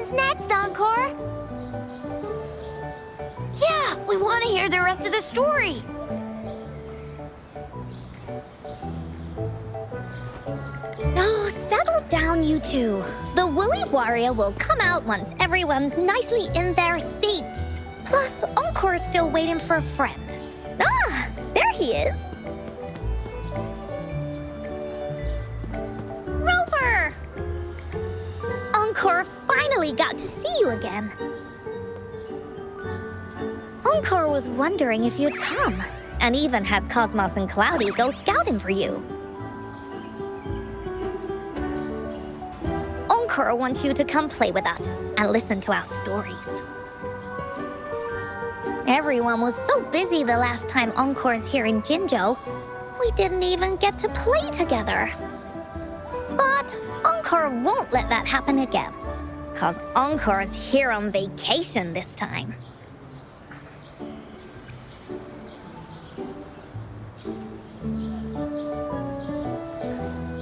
happens next, Encore? Yeah, we want to hear the rest of the story. Oh, settle down, you two. The Woolly Warrior will come out once everyone's nicely in their seats. Plus, Encore's still waiting for a friend. Ah, there he is. Rover! Encore finally got to see you again. Encore was wondering if you'd come, and even had Cosmos and Cloudy go scouting for you. Encore wants you to come play with us and listen to our stories. Everyone was so busy the last time Encore's here in Jinzhou, we didn't even get to play together. But Encore won't let that happen again, 'cause Encore's here on vacation this time.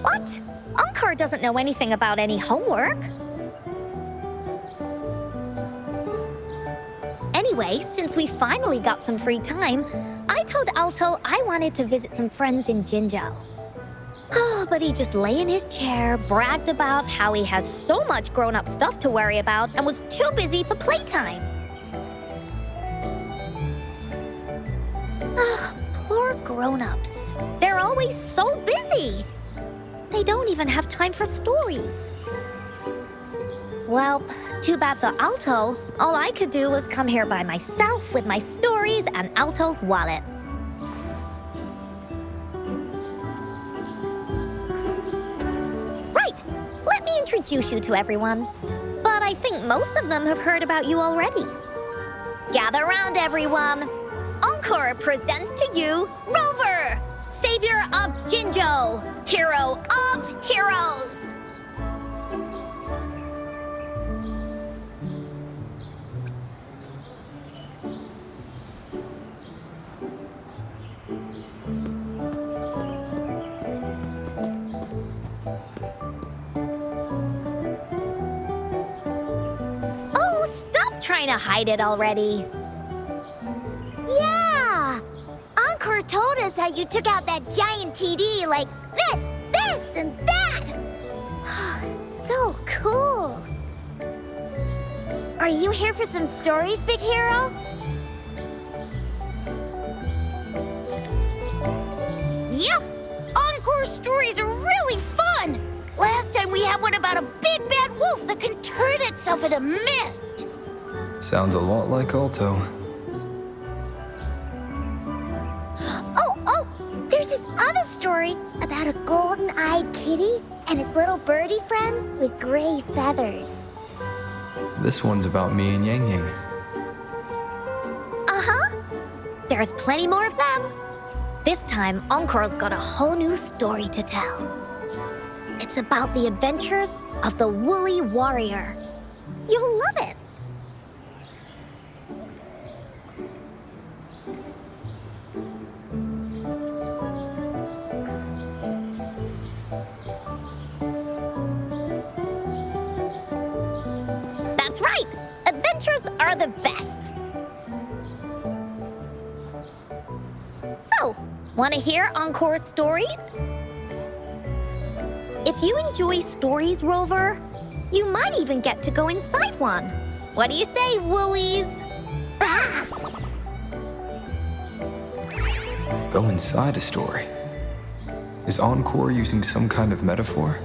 What? Encore doesn't know anything about any homework. Anyway, since we finally got some free time, I told Alto I wanted to visit some friends in Jinzhou. Oh, but he just lay in his chair, bragged about how he has so much grown-up stuff to worry about, and was too busy for playtime. Ah, poor grown-ups. They're always so busy. They don't even have time for stories. Well, too bad for Alto. All I could do was come here by myself with my stories and Alto's wallet. Right, let me introduce you to everyone. But I think most of them have heard about you already. Gather round, everyone. Encore presents to you Rover, Savior of Jinzhou, Hero of Heroes. Oh, stop trying to hide it already. Yeah! Encore told us how you took out that giant TD like this, and that! So cool! Are you here for some stories, Big Hero? Yep! Encore stories are really fun! Last time we had one about a big bad wolf that can turn itself into mist. Sounds a lot like Alto. Oh, there's this other story about a golden-eyed kitty and his little birdie friend with gray feathers. This one's about me and Ying. Uh-huh. There's plenty more of them. This time, Encore's got a whole new story to tell. It's about the adventures of the Woolly Warrior. You'll love it. That's right! Adventures are the best! So, want to hear Encore's stories? If you enjoy stories, Rover, you might even get to go inside one. What do you say, Woolies? Ah! Go inside a story. Is Encore using some kind of metaphor?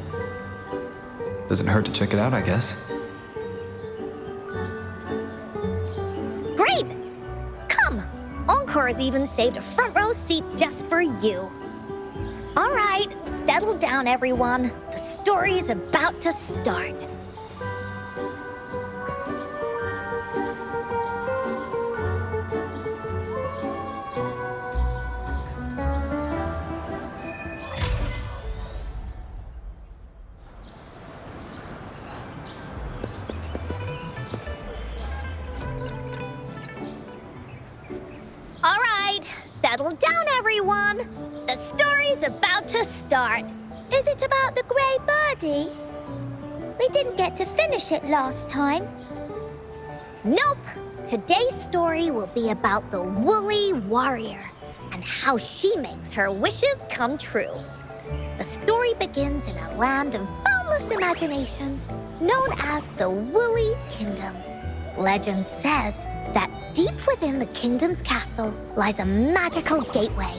Doesn't hurt to check it out, I guess. Great! Come! Encore's even saved a front row seat just for you. All right, settle down, everyone. The story's about to start. All right, settle down, everyone. The story's about to start. Is it about the gray birdie? We didn't get to finish it last time. Nope! Today's story will be about the woolly warrior and how she makes her wishes come true. The story begins in a land of boundless imagination known as the Woolly Kingdom. Legend says that deep within the kingdom's castle lies a magical gateway.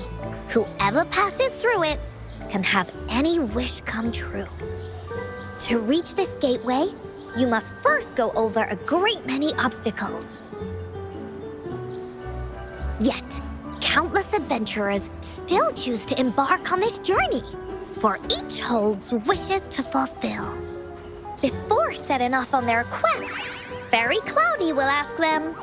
Whoever passes through it can have any wish come true. To reach this gateway, you must first go over a great many obstacles. Yet, countless adventurers still choose to embark on this journey, for each holds wishes to fulfill. Before setting off on their quests, Fairy Cloudy will ask them,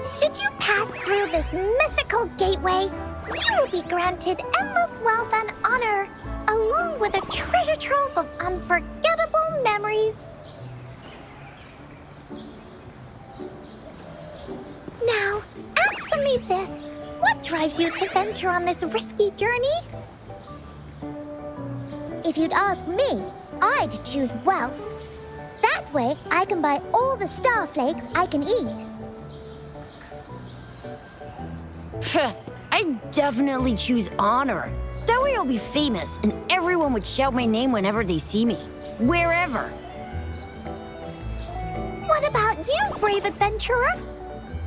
Should you pass through this mythical gateway, you will be granted endless wealth and honor, along with a treasure trove of unforgettable memories. Now, answer me this. What drives you to venture on this risky journey? If you'd ask me, I'd choose wealth. That way, I can buy all the starflakes I can eat. I'd definitely choose honor. That way I'll be famous and everyone would shout my name whenever they see me, wherever. What about you, brave adventurer?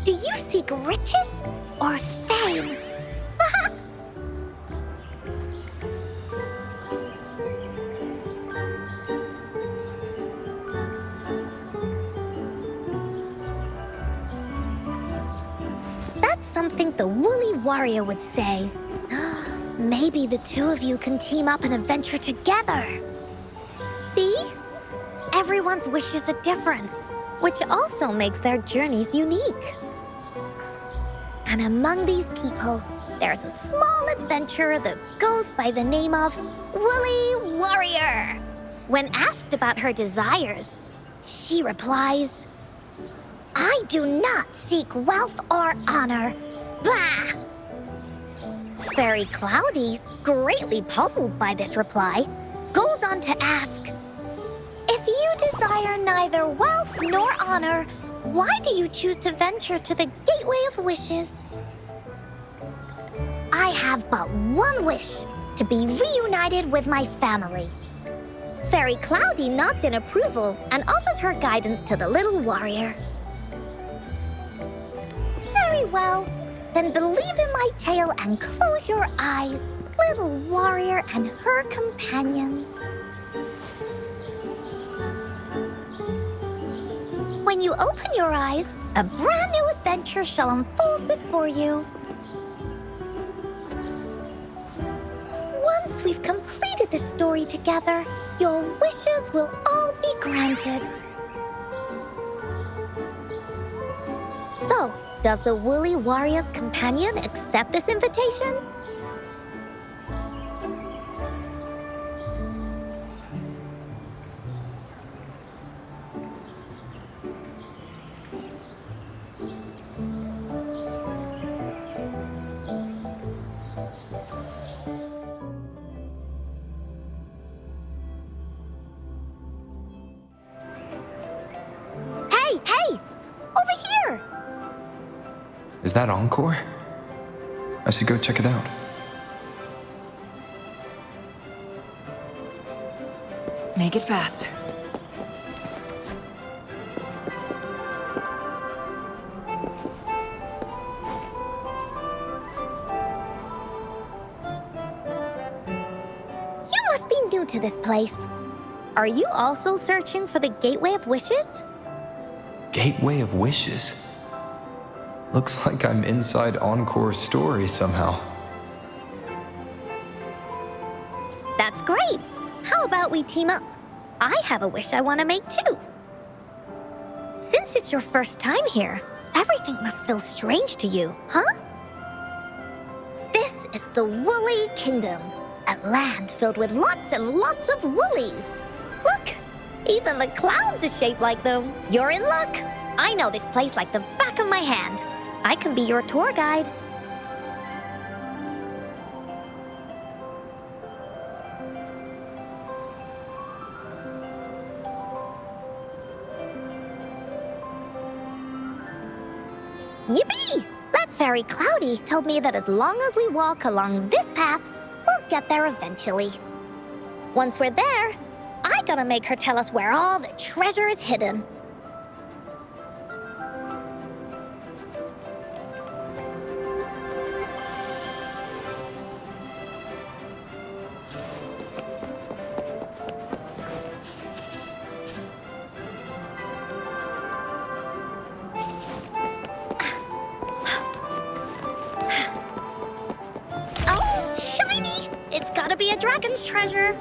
Do you seek riches or fame? that's something the woolly warrior would say. Maybe the two of you can team up and adventure together. See? Everyone's wishes are different, which also makes their journeys unique. And among these people, there's a small adventurer that goes by the name of Woolly Warrior. When asked about her desires, she replies, I do not seek wealth or honor. Bah! Fairy Cloudy, greatly puzzled by this reply, goes on to ask, if you desire neither wealth nor honor, why do you choose to venture to the Gateway of Wishes? I have but one wish, to be reunited with my family. Fairy Cloudy nods in approval and offers her guidance to the little warrior. Very well. Then believe in my tale and close your eyes, little warrior and her companions. When you open your eyes, a brand new adventure shall unfold before you. Once we've completed this story together, your wishes will all be granted. So, does the Woolly Warrior's companion accept this invitation? Hey! Over here! Is that Encore? I should go check it out. Make it fast. You must be new to this place. Are you also searching for the Gateway of Wishes? Gateway of Wishes? Looks like I'm inside Encore's story somehow. That's great. How about we team up? I have a wish I want to make too. Since it's your first time here, everything must feel strange to you, huh? This is the Woolly Kingdom, a land filled with lots and lots of woolies. Look, even the clouds are shaped like them. You're in luck. I know this place like the back of my hand. I can be your tour guide. Yippee! That Fairy Cloudy told me that as long as we walk along this path, we'll get there eventually. Once we're there, I gotta make her tell us where all the treasure is hidden. Oh, shiny! It's gotta be a dragon's treasure.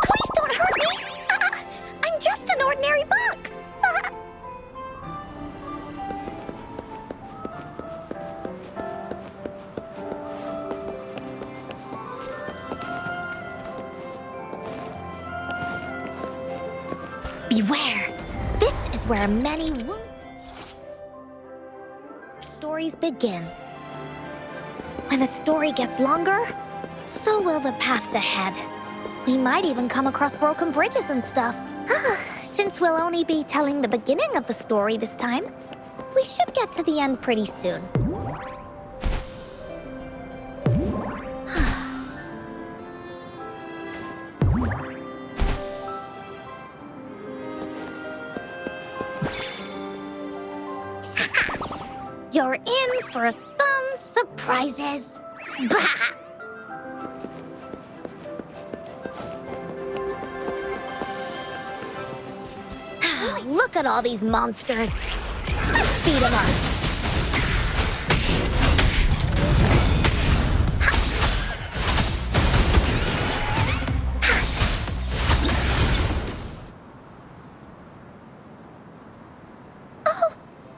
Please don't hurt me! I'm just an ordinary box! Beware! This is where many stories begin. When the story gets longer, so will the paths ahead. We might even come across broken bridges and stuff. Since we'll only be telling the beginning of the story this time, we should get to the end pretty soon. You're in for some surprises. Bah! Look at all these monsters. Let's beat them up. Oh,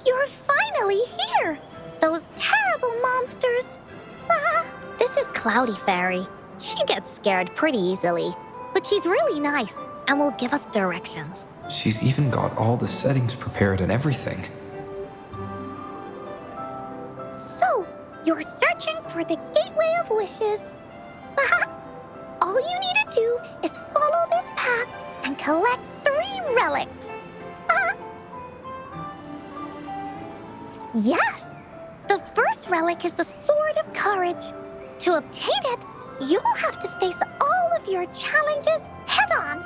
you're finally here. Those terrible monsters. This is Cloudy Fairy. She gets scared pretty easily, but she's really nice and will give us directions. She's even got all the settings prepared and everything. So, you're searching for the Gateway of Wishes. All you need to do is follow this path and collect 3 relics. Yes! The first relic is the Sword of Courage. To obtain it, you'll have to face all of your challenges head-on.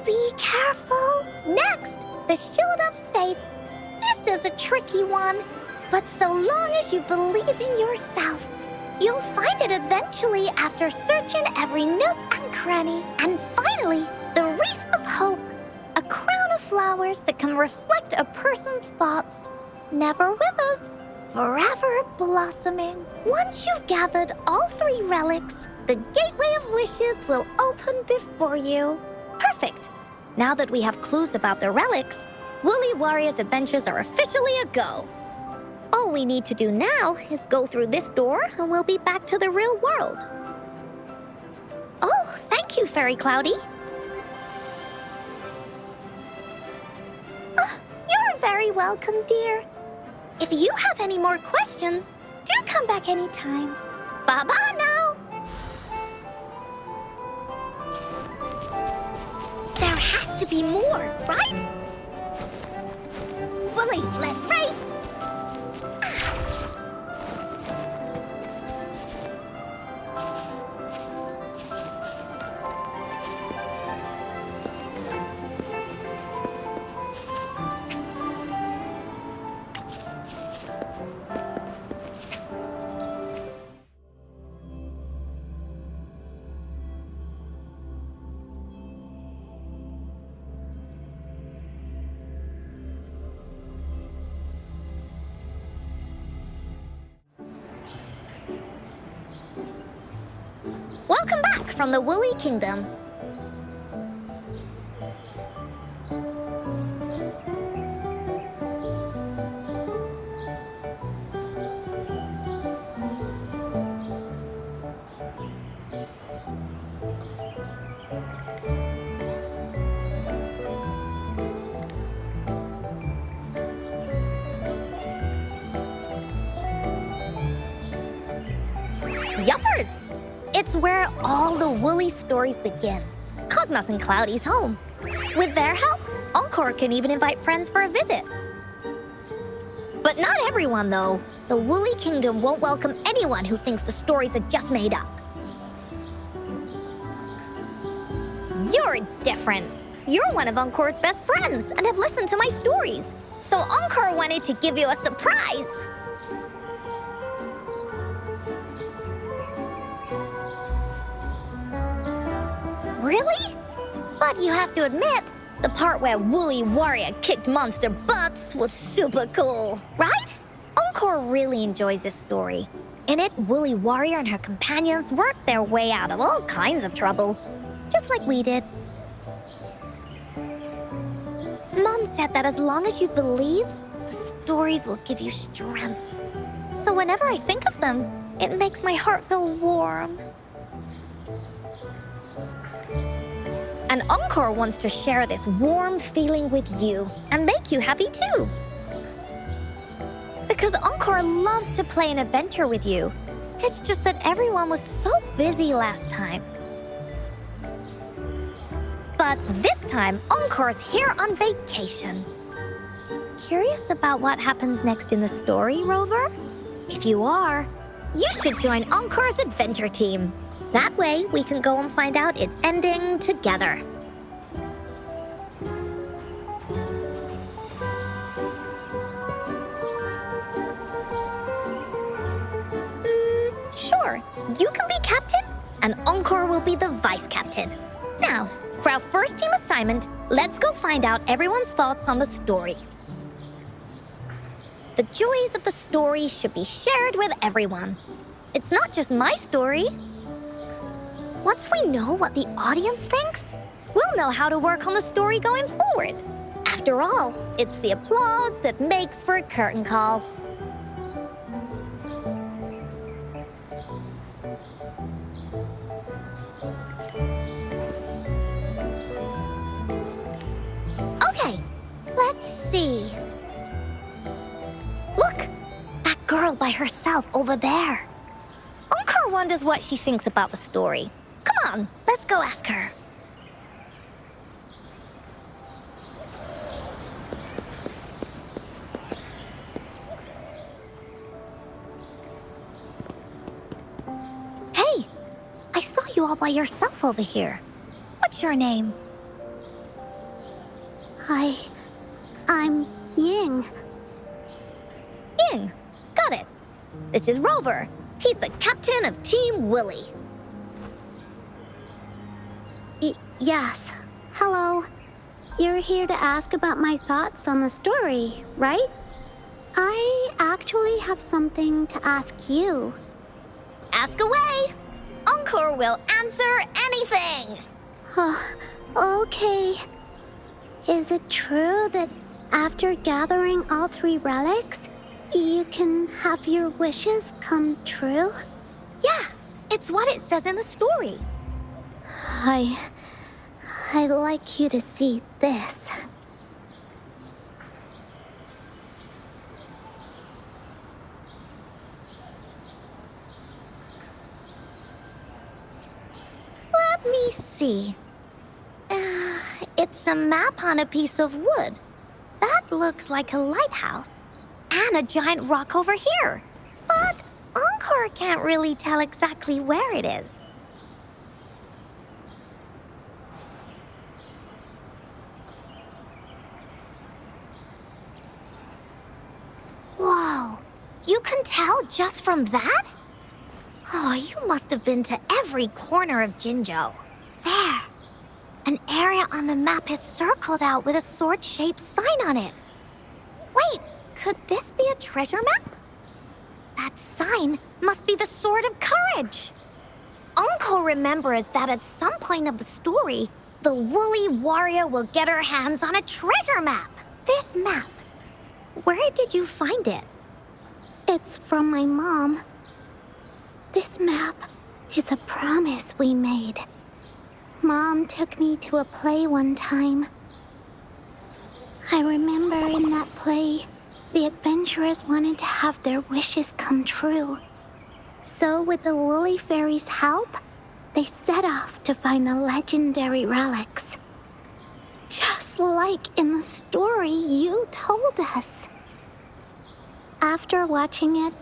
Be careful. Next, the Shield of Faith. This is a tricky one, but so long as you believe in yourself, you'll find it eventually after searching every nook and cranny. And finally, the Wreath of Hope, a crown of flowers that can reflect a person's thoughts. Never withers, forever blossoming. Once you've gathered all 3 relics, the Gateway of Wishes will open before you. Perfect. Now that we have clues about the relics, Woolly Warrior's adventures are officially a go. All we need to do now is go through this door and we'll be back to the real world. Oh, thank you, Fairy Cloudy. You're very welcome, dear. If you have any more questions, do come back anytime. Bye-bye now. There has to be more, right? Woolies, let's race! Welcome back from the Woolly Kingdom. Yuppers! It's where all the woolly stories begin. Cosmos and Cloudy's home. With their help, Encore can even invite friends for a visit. But not everyone, though. The Woolly Kingdom won't welcome anyone who thinks the stories are just made up. You're different. You're one of Encore's best friends and have listened to my stories. So Encore wanted to give you a surprise. Really? But you have to admit, the part where Woolly Warrior kicked monster butts was super cool, right? Encore really enjoys this story. In it, Woolly Warrior and her companions worked their way out of all kinds of trouble, just like we did. Mom said that as long as you believe, the stories will give you strength. So whenever I think of them, it makes my heart feel warm. And Encore wants to share this warm feeling with you and make you happy too. Because Encore loves to play an adventure with you. It's just that everyone was so busy last time. But this time, Encore's here on vacation. Curious about what happens next in the story, Rover? If you are, you should join Encore's adventure team. That way, we can go and find out its ending together. Sure, you can be captain, and Encore will be the vice captain. Now, for our first team assignment, let's go find out everyone's thoughts on the story. The joys of the story should be shared with everyone. It's not just my story. Once we know what the audience thinks, we'll know how to work on the story going forward. After all, it's the applause that makes for a curtain call. Okay, let's see. Look, that girl by herself over there. Encore wonders what she thinks about the story. Come on, let's go ask her. Hey, I saw you all by yourself over here. What's your name? I'm Ying. Ying. Got it. This is Rover. He's the captain of Team Willy. Yes. Hello. You're here to ask about my thoughts on the story, right? I actually have something to ask you. Ask away. Encore will answer anything. Okay. Is it true that after gathering all 3 relics, you can have your wishes come true? Yeah, it's what it says in the story. I'd like you to see this. Let me see. It's a map on a piece of wood. That looks like a lighthouse. And a giant rock over here. But Encore can't really tell exactly where it is. Whoa, you can tell just from that? Oh, you must have been to every corner of Jinzhou. There. An area on the map is circled out with a sword-shaped sign on it. Wait, could this be a treasure map? That sign must be the Sword of Courage. Encore remembers that at some point of the story, the Woolly Warrior will get her hands on a treasure map. This map, where did you find it? It's from my mom. This map is a promise we made. Mom took me to a play one time. I remember in that play, the adventurers wanted to have their wishes come true. So with the Woolly Fairy's help, they set off to find the legendary relics. Just like in the story you told us. After watching it,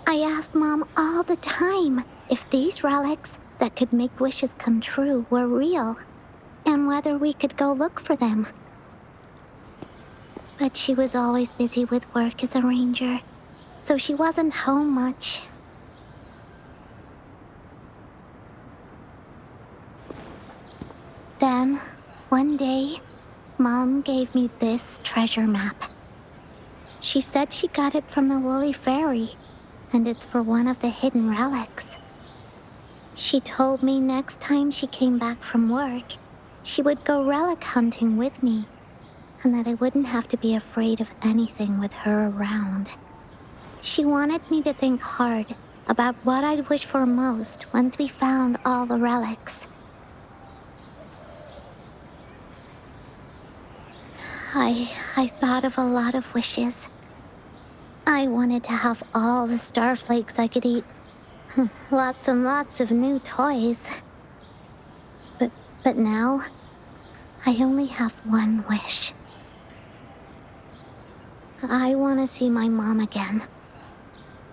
I asked Mom all the time if these relics that could make wishes come true were real, and whether we could go look for them. But she was always busy with work as a ranger, so she wasn't home much. Then, one day, Mom gave me this treasure map. She said she got it from the Woolly Fairy, and it's for one of the hidden relics. She told me next time she came back from work, she would go relic hunting with me, and that I wouldn't have to be afraid of anything with her around. She wanted me to think hard about what I'd wish for most once we found all the relics. I thought of a lot of wishes. I wanted to have all the starflakes I could eat. Lots and lots of new toys. But now, I only have one wish. I want to see my mom again.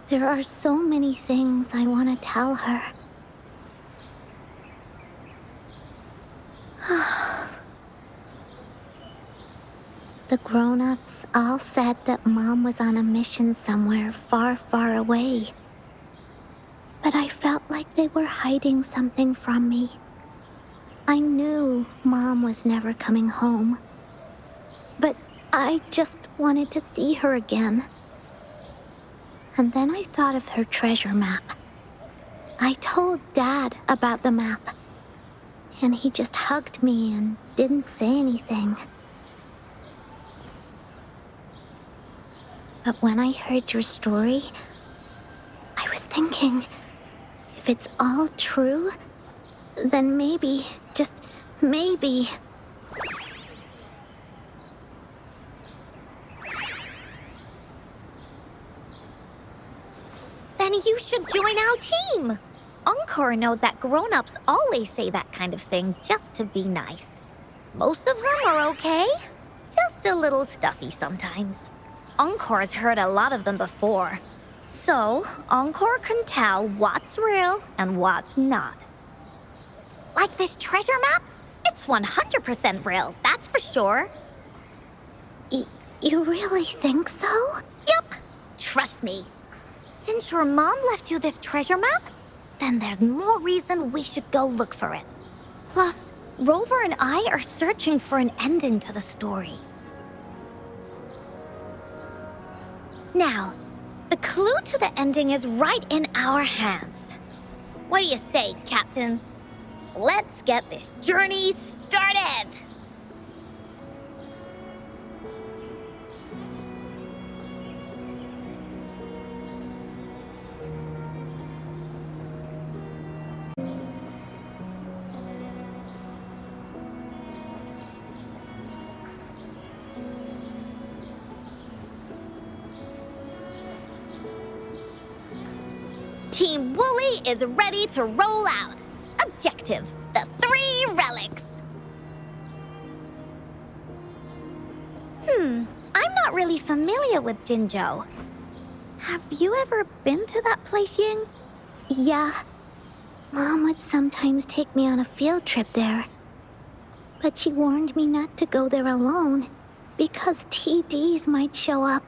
There are so many things I want to tell her. The grown-ups all said that Mom was on a mission somewhere far, far away. But I felt like they were hiding something from me. I knew Mom was never coming home. But I just wanted to see her again. And then I thought of her treasure map. I told Dad about the map, and he just hugged me and didn't say anything. But when I heard your story, I was thinking, if it's all true, then maybe, just maybe... Then you should join our team. Encore knows that grown-ups always say that kind of thing just to be nice. Most of them are okay, just a little stuffy sometimes. Encore's heard a lot of them before, so Encore can tell what's real and what's not. Like this treasure map? It's 100% real, that's for sure. You really think so? Yup, trust me. Since your mom left you this treasure map, then there's more reason we should go look for it. Plus, Rover and I are searching for an ending to the story. Now, the clue to the ending is right in our hands. What do you say, Captain? Let's get this journey started! Team Wooly is ready to roll out. Objective, the 3 relics. I'm not really familiar with Jinzhou. Have you ever been to that place, Ying? Yeah. Mom would sometimes take me on a field trip there. But she warned me not to go there alone, because TDs might show up.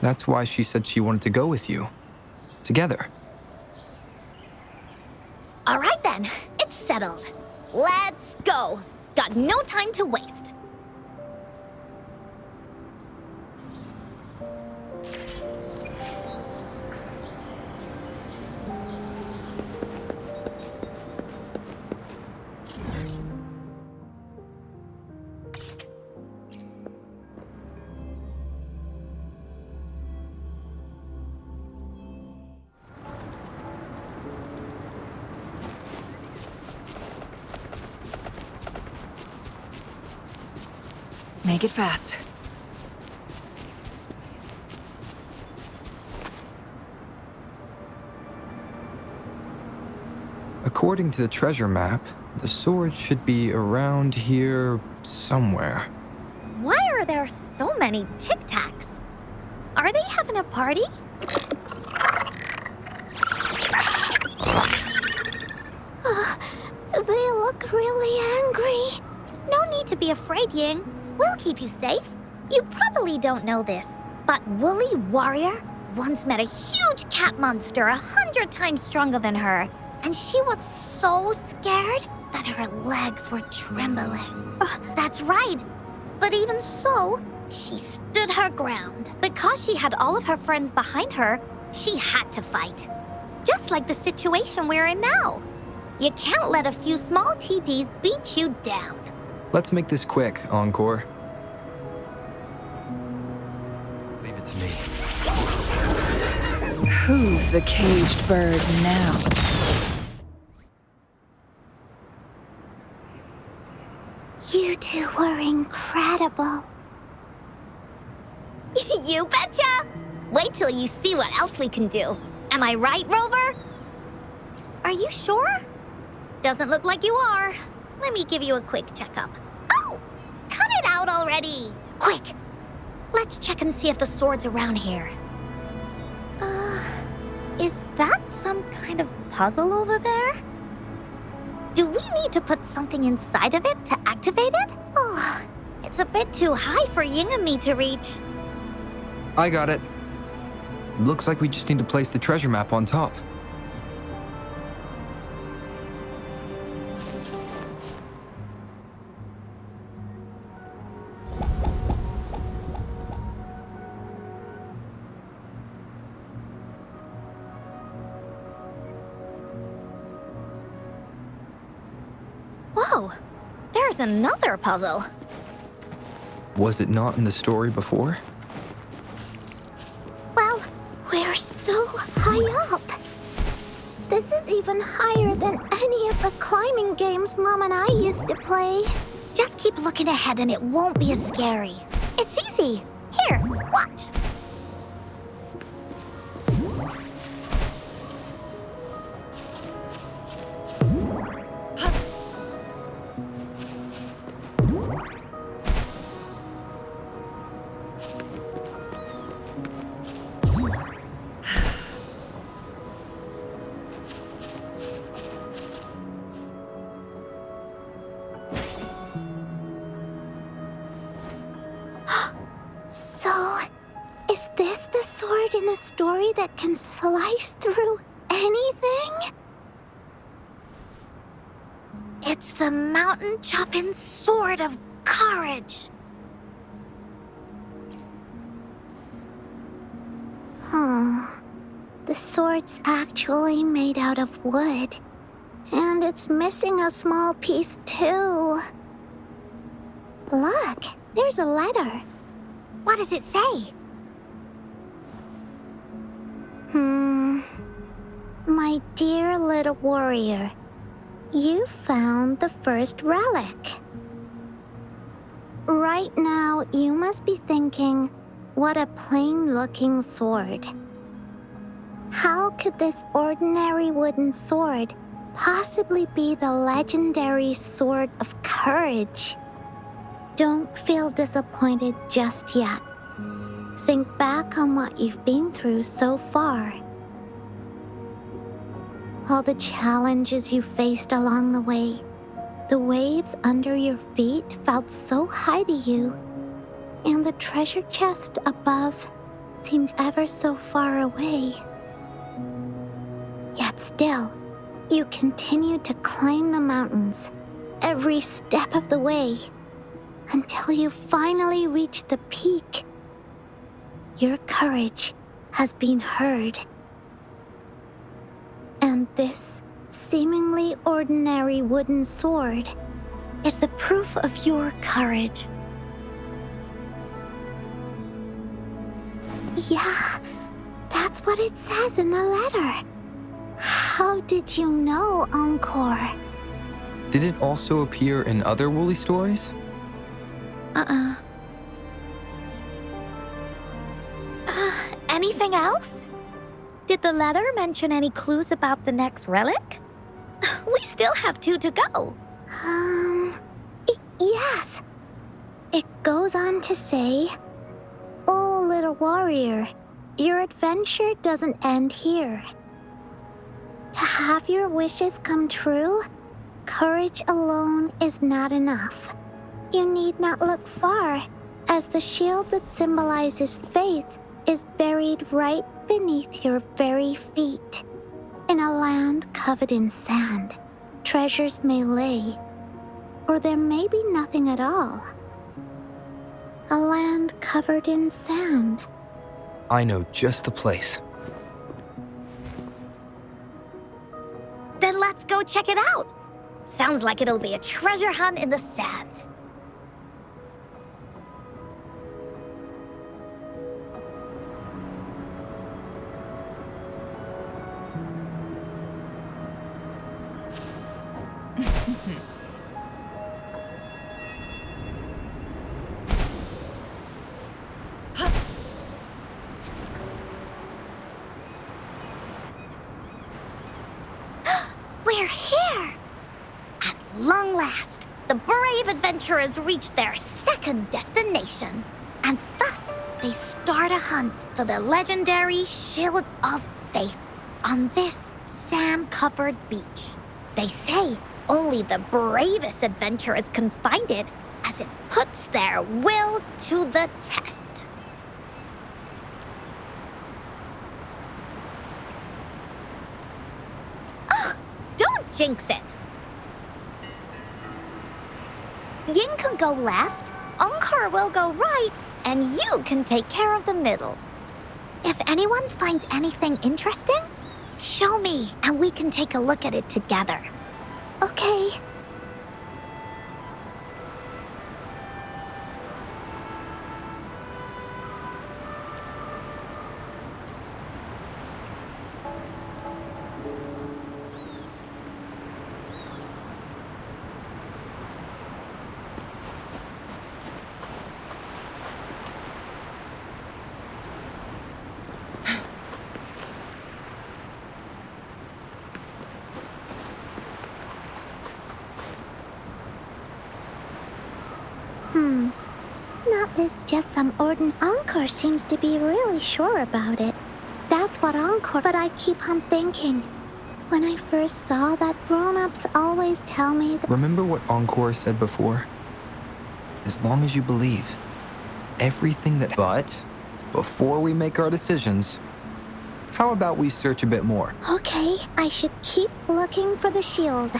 That's why she said she wanted to go with you. Together. All right then, it's settled. Let's go. Got no time to waste. Make it fast. According to the treasure map, the sword should be around here somewhere. Why are there so many Tic Tacs? Are they having a party? They look really angry. No need to be afraid, Ying. We'll keep you safe. You probably don't know this, but Woolly Warrior once met a huge cat monster 100 times stronger than her, and she was so scared that her legs were trembling. That's right. But even so, she stood her ground. Because she had all of her friends behind her, she had to fight. Just like the situation we're in now. You can't let a few small TDs beat you down. Let's make this quick, Encore. Leave it to me. Who's the caged bird now? You two were incredible. You betcha! Wait till you see what else we can do. Am I right, Rover? Are you sure? Doesn't look like you are. Let me give you a quick checkup. Oh! Cut it out already! Quick! Let's check and see if the sword's around here. Is that some kind of puzzle over there? Do we need to put something inside of it to activate it? Oh, it's a bit too high for Ying and me to reach. I got it. Looks like we just need to place the treasure map on top. Whoa, there's another puzzle. Was it not in the story before? Well, we're so high up. This is even higher than any of the climbing games Mom and I used to play. Just keep looking ahead and it won't be as scary. It's easy. Here, watch. So, is this the sword in the story that can slice through anything? It's the mountain chopping sword of courage. The sword's actually made out of wood. And it's missing a small piece too. Look, there's a letter. What does it say? My dear little warrior, you found the first relic. Right now, you must be thinking, what a plain-looking sword. How could this ordinary wooden sword possibly be the legendary sword of courage? Don't feel disappointed just yet. Think back on what you've been through so far. All the challenges you faced along the way. The waves under your feet felt so high to you, and the treasure chest above seemed ever so far away. Yet still, you continued to climb the mountains, every step of the way, until you finally reached the peak. Your courage has been heard. And this seemingly ordinary wooden sword Is the proof of your courage. Yeah, that's what it says in the letter. How did you know, Encore? Did it also appear in other Woolly stories? Anything else? Did the letter mention any clues about the next relic? We still have 2 to go. Yes. It goes on to say, "Oh, little warrior, your adventure doesn't end here. To have your wishes come true, courage alone is not enough. You need not look far, as the shield that symbolizes faith is buried right beneath your very feet. In a land covered in sand, treasures may lay, or there may be nothing at all. A land covered in sand." I know just the place. Then let's go check it out. Sounds like it'll be a treasure hunt in the sand. We're here! At long last, the brave adventurers reach their second destination. And thus, they start a hunt for the legendary Shield of Faith on this sand-covered beach. They say only the bravest adventurers can find it, as it puts their will to the test. Don't jinx it! Ying can go left, Encore will go right, and you can take care of the middle. If anyone finds anything interesting, show me and we can take a look at it together. Okay. Not this just some ordinary. Encore seems to be really sure about it. That's what Encore. But I keep on thinking. When I first saw that, grown-ups always tell me that. Remember what Encore said before? As long as you believe, everything that... But, before we make our decisions, how about we search a bit more? Okay, I should keep looking for the shield.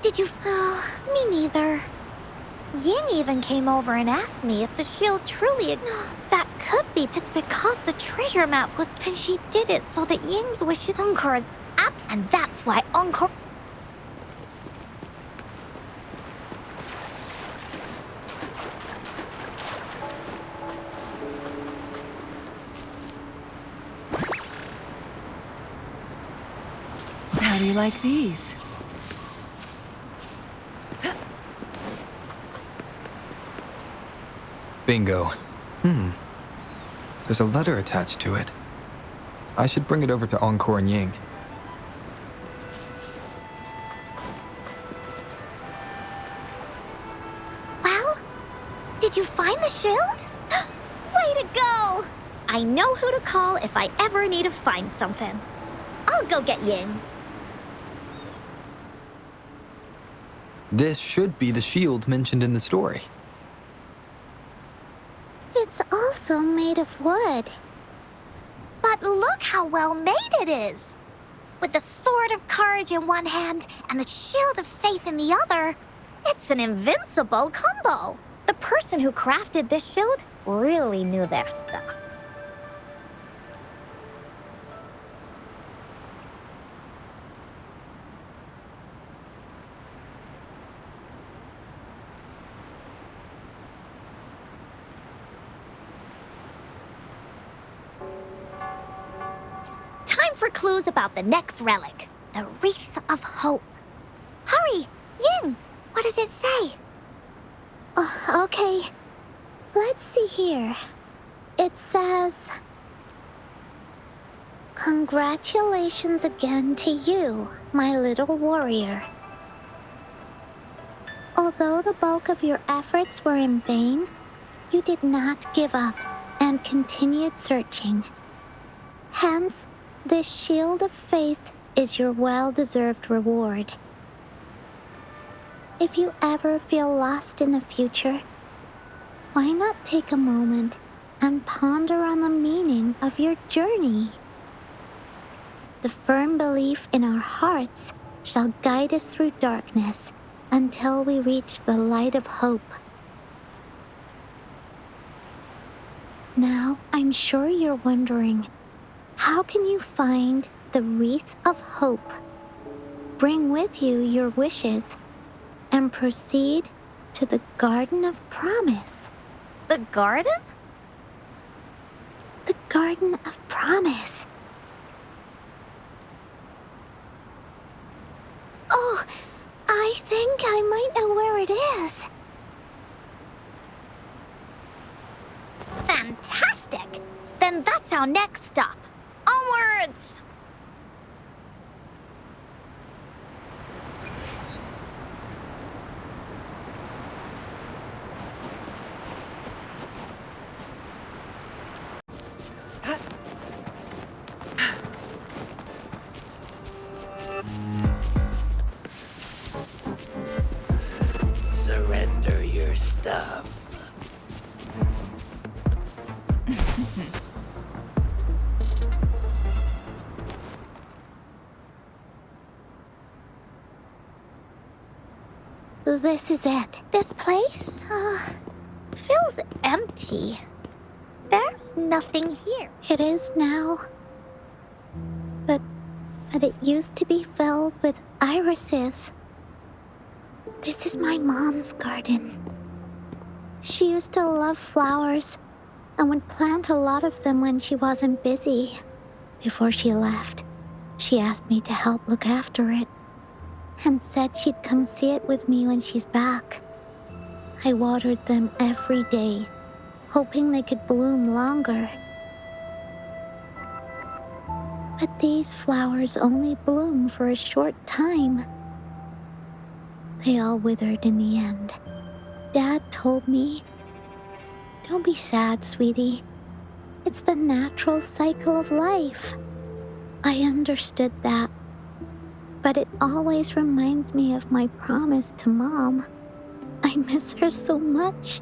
Did you... Oh, me neither. Ying even came over and asked me if the shield truly... That could be. It's because the treasure map was... And she did it so that Ying's wishes... Encore's apps... And that's why Encore... How do you like these? Bingo. There's a letter attached to it. I should bring it over to Encore and Ying. Well, did you find the shield? Way to go! I know who to call if I ever need to find something. I'll go get Ying. This should be the shield mentioned in the story. It's also made of wood. But look how well made it is! With the sword of courage in one hand and the shield of faith in the other, it's an invincible combo. The person who crafted this shield really knew their stuff. Time for clues about the next relic, the Wreath of Hope. Hurry! Ying! What does it say? Okay. Let's see here. It says, "Congratulations again to you, my little warrior. Although the bulk of your efforts were in vain, you did not give up and continued searching. Hence, this shield of faith is your well-deserved reward. If you ever feel lost in the future, why not take a moment and ponder on the meaning of your journey? The firm belief in our hearts shall guide us through darkness until we reach the light of hope." Now, I'm sure you're wondering, how can you find the wreath of hope, bring with you your wishes, and proceed to the Garden of Promise? The garden? The Garden of Promise. Oh, I think I might know where it is. Fantastic! Then that's our next stop. Onwards! Surrender your stuff. This is it. This place, feels empty. There's nothing here. It is now. But it used to be filled with irises. This is my mom's garden. She used to love flowers and would plant a lot of them when she wasn't busy. Before she left, she asked me to help look after it and said she'd come see it with me when she's back. I watered them every day, hoping they could bloom longer. But these flowers only bloom for a short time. They all withered in the end. Dad told me, "Don't be sad, sweetie. It's the natural cycle of life." I understood that, but it always reminds me of my promise to Mom. I miss her so much.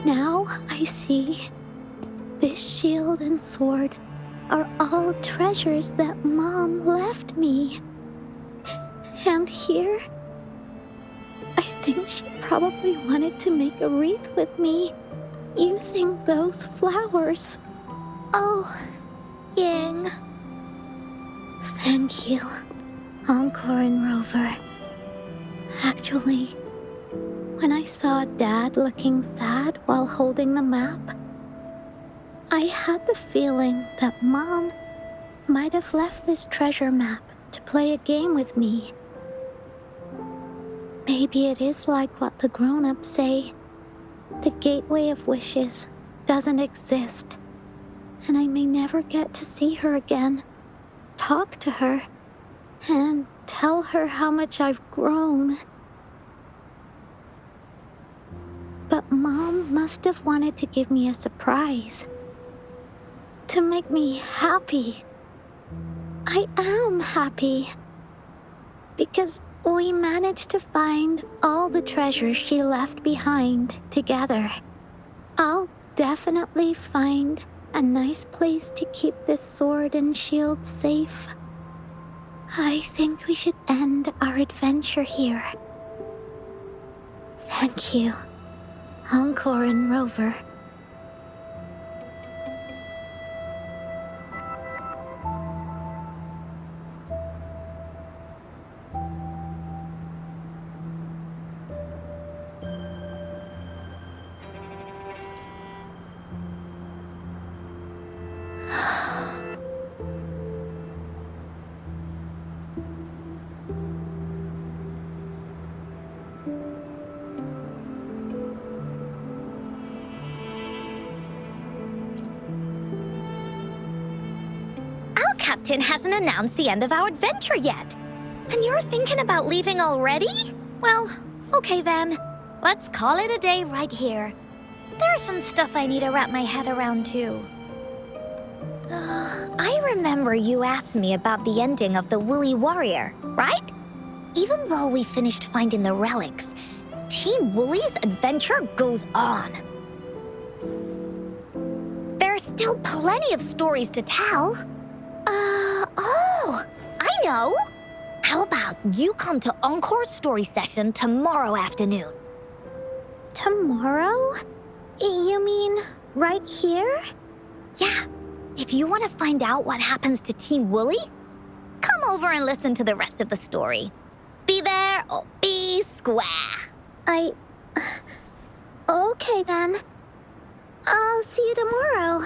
Now I see this shield and sword are all treasures that Mom left me. And here, I think she probably wanted to make a wreath with me using those flowers. Oh, Ying. Thank you, Encore and Rover. Actually, when I saw Dad looking sad while holding the map, I had the feeling that Mom might have left this treasure map to play a game with me. Maybe it is like what the grown-ups say. The gateway of wishes doesn't exist, and I may never get to see her again, talk to her, and tell her how much I've grown. But Mom must have wanted to give me a surprise. To make me happy. I am happy. Because we managed to find all the treasures she left behind together. I'll definitely find a nice place to keep this sword and shield safe. I think we should end our adventure here. Thank you, Encore and Rover. captain hasn't announced the end of our adventure yet. And you're thinking about leaving already? Well, okay then. Let's call it a day right here. There's some stuff I need to wrap my head around too. I remember you asked me about the ending of the Woolly Warrior, right? Even though we finished finding the relics, Team Woolly's adventure goes on. There's still plenty of stories to tell. Oh, I know! How about you come to Encore's story session tomorrow afternoon? Tomorrow? You mean right here? Yeah, if you want to find out what happens to Team Woolly, come over and listen to the rest of the story. Be there or be square. Okay then. I'll see you tomorrow.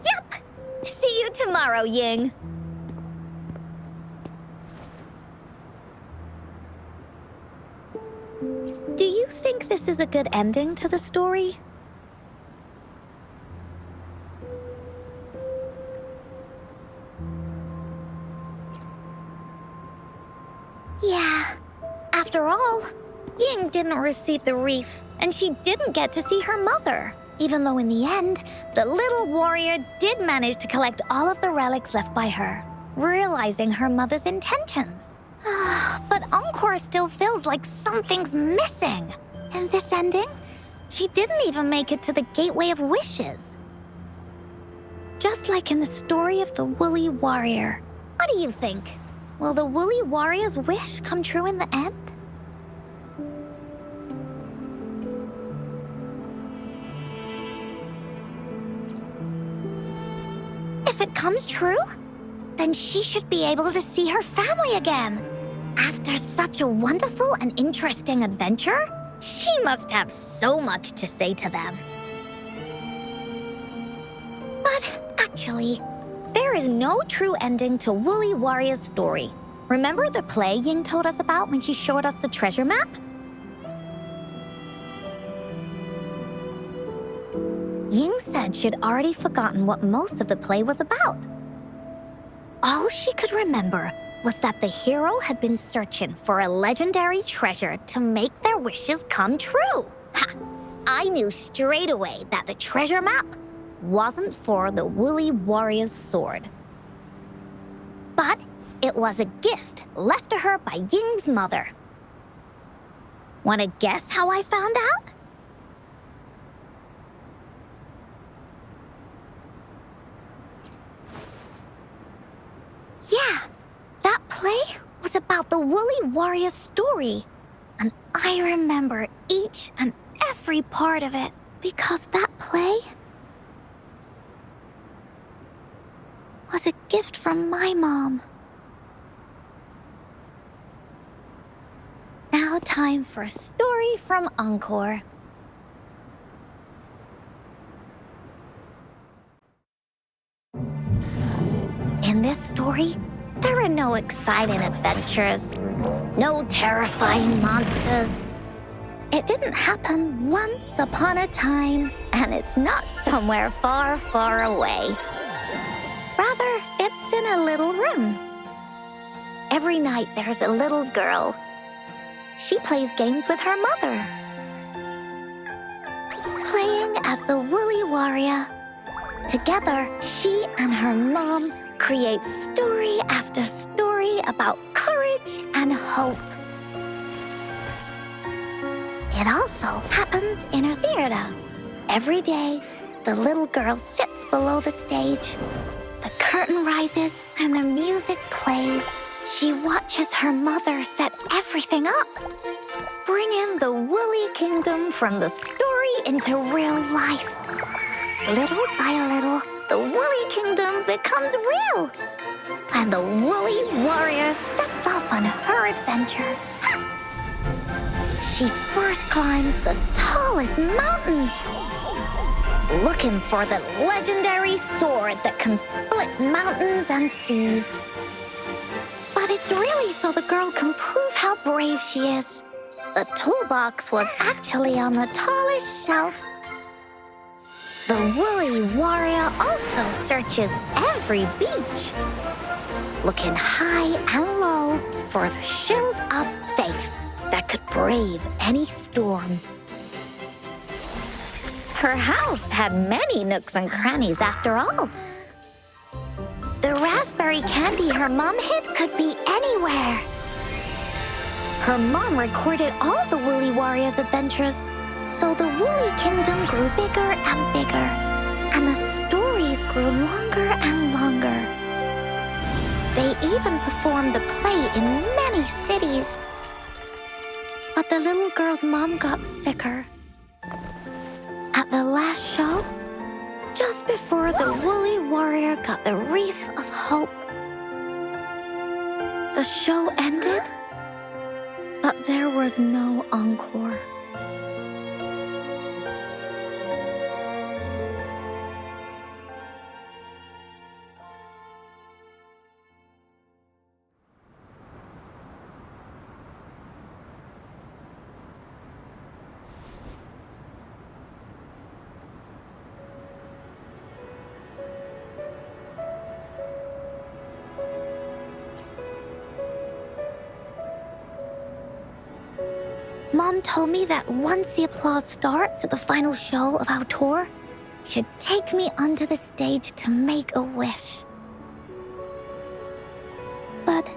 Yup! See you tomorrow, Ying. Do you think this is a good ending to the story? Yeah. After all, Ying didn't receive the wreath, and she didn't get to see her mother. Even though in the end, the little warrior did manage to collect all of the relics left by her, realizing her mother's intentions. But Encore still feels like something's missing. In this ending, she didn't even make it to the Gateway of Wishes. Just like in the story of the Woolly Warrior. What do you think? Will the Woolly Warrior's wish come true in the end? If it comes true, then she should be able to see her family again. After such a wonderful and interesting adventure, she must have so much to say to them. But actually, there is no true ending to Woolly Warrior's story. Remember the play Ying told us about when she showed us the treasure map? Ying said she'd already forgotten what most of the play was about. All she could remember was that the hero had been searching for a legendary treasure to make their wishes come true. Ha! I knew straight away that the treasure map wasn't for the Woolly Warrior's sword. But it was a gift left to her by Ying's mother. Want to guess how I found out? Yeah, that play was about the Woolly Warrior's story. And I remember each and every part of it because that play was a gift from my mom. Now time for a story from Encore. In this story, there are no exciting adventures, no terrifying monsters. It didn't happen once upon a time, and it's not somewhere far, far away. Rather, it's in a little room. Every night there's a little girl. She plays games with her mother, playing as the Woolly Warrior. Together, she and her mom create story after story about courage and hope. It also happens in her theater. Every day, the little girl sits below the stage. The curtain rises and the music plays. She watches her mother set everything up, bringing the Woolly Kingdom from the story into real life. Little by little, the Woolly Kingdom becomes real, and the Woolly Warrior sets off on her adventure. She first climbs the tallest mountain, looking for the legendary sword that can split mountains and seas. But it's really so the girl can prove how brave she is. The toolbox was actually on the tallest shelf. The woolly warrior also searches every beach, looking high and low for the shield of faith that could brave any storm. Her house had many nooks and crannies after all. The raspberry candy her mom hid could be anywhere. Her mom recorded all the woolly warrior's adventures, so the woolly kingdom grew bigger and bigger, and the stories grew longer and longer. They even performed the play in many cities. But the little girl's mom got sicker. At the last show, just before the woolly warrior got the wreath of hope, the show ended, but there was no encore. Mom told me that once the applause starts at the final show of our tour, she'd take me onto the stage to make a wish. But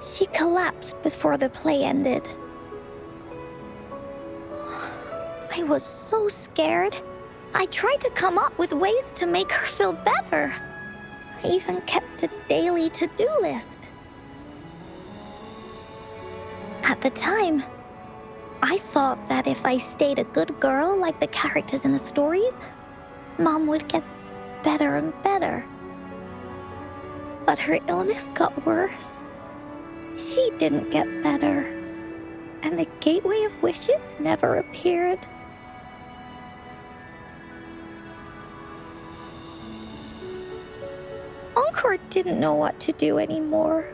she collapsed before the play ended. I was so scared. I tried to come up with ways to make her feel better. I even kept a daily to-do list. At the time, I thought that if I stayed a good girl like the characters in the stories, Mom would get better and better. But her illness got worse. She didn't get better, and the Gateway of Wishes never appeared. Encore didn't know what to do anymore.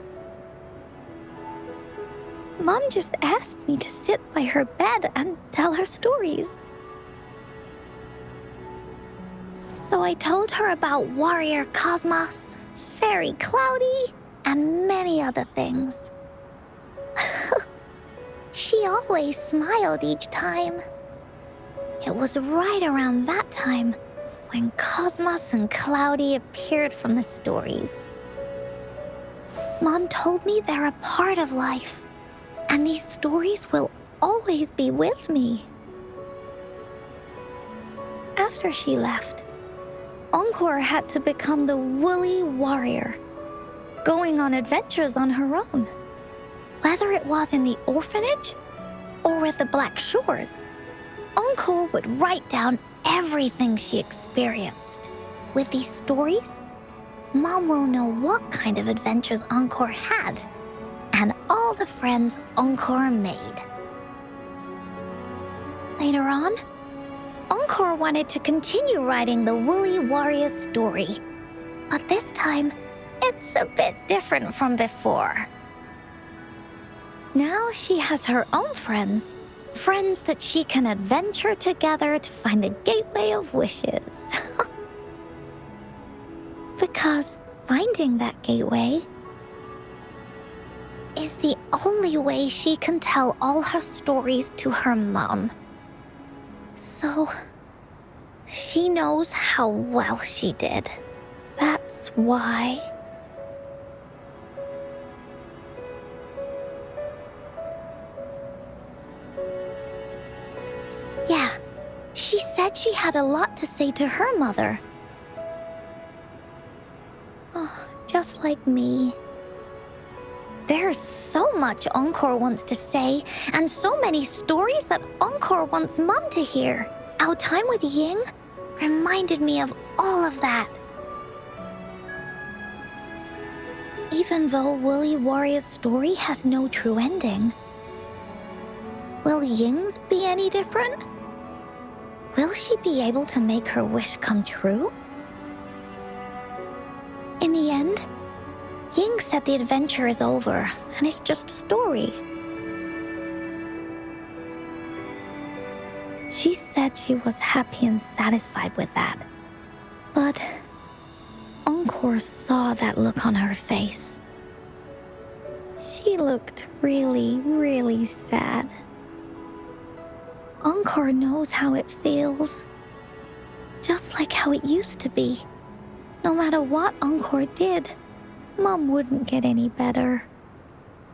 Mom just asked me to sit by her bed and tell her stories. So I told her about Warrior Cosmos, Fairy Cloudy, and many other things. She always smiled each time. It was right around that time when Cosmos and Cloudy appeared from the stories. Mom told me they're a part of life, and these stories will always be with me. After she left, Encore had to become the woolly warrior, going on adventures on her own. Whether it was in the orphanage or with the Black Shores, Encore would write down everything she experienced. With these stories, Mom will know what kind of adventures Encore had and all the friends Encore made. Later on, Encore wanted to continue writing the Woolly Warrior's story, but this time, it's a bit different from before. Now she has her own friends that she can adventure together to find the Gateway of Wishes. Because finding that gateway is the only way she can tell all her stories to her mom. So, she knows how well she did. That's why. Yeah, she said she had a lot to say to her mother. Oh, just like me. There's so much Encore wants to say, and so many stories that Encore wants Mom to hear. Our time with Ying reminded me of all of that. Even though Woolly Warrior's story has no true ending, will Ying's be any different? Will she be able to make her wish come true? In the end, Ying said the adventure is over, and it's just a story. She said she was happy and satisfied with that. But Encore saw that look on her face. She looked really, really sad. Encore knows how it feels. Just like how it used to be. No matter what Encore did, Mom wouldn't get any better.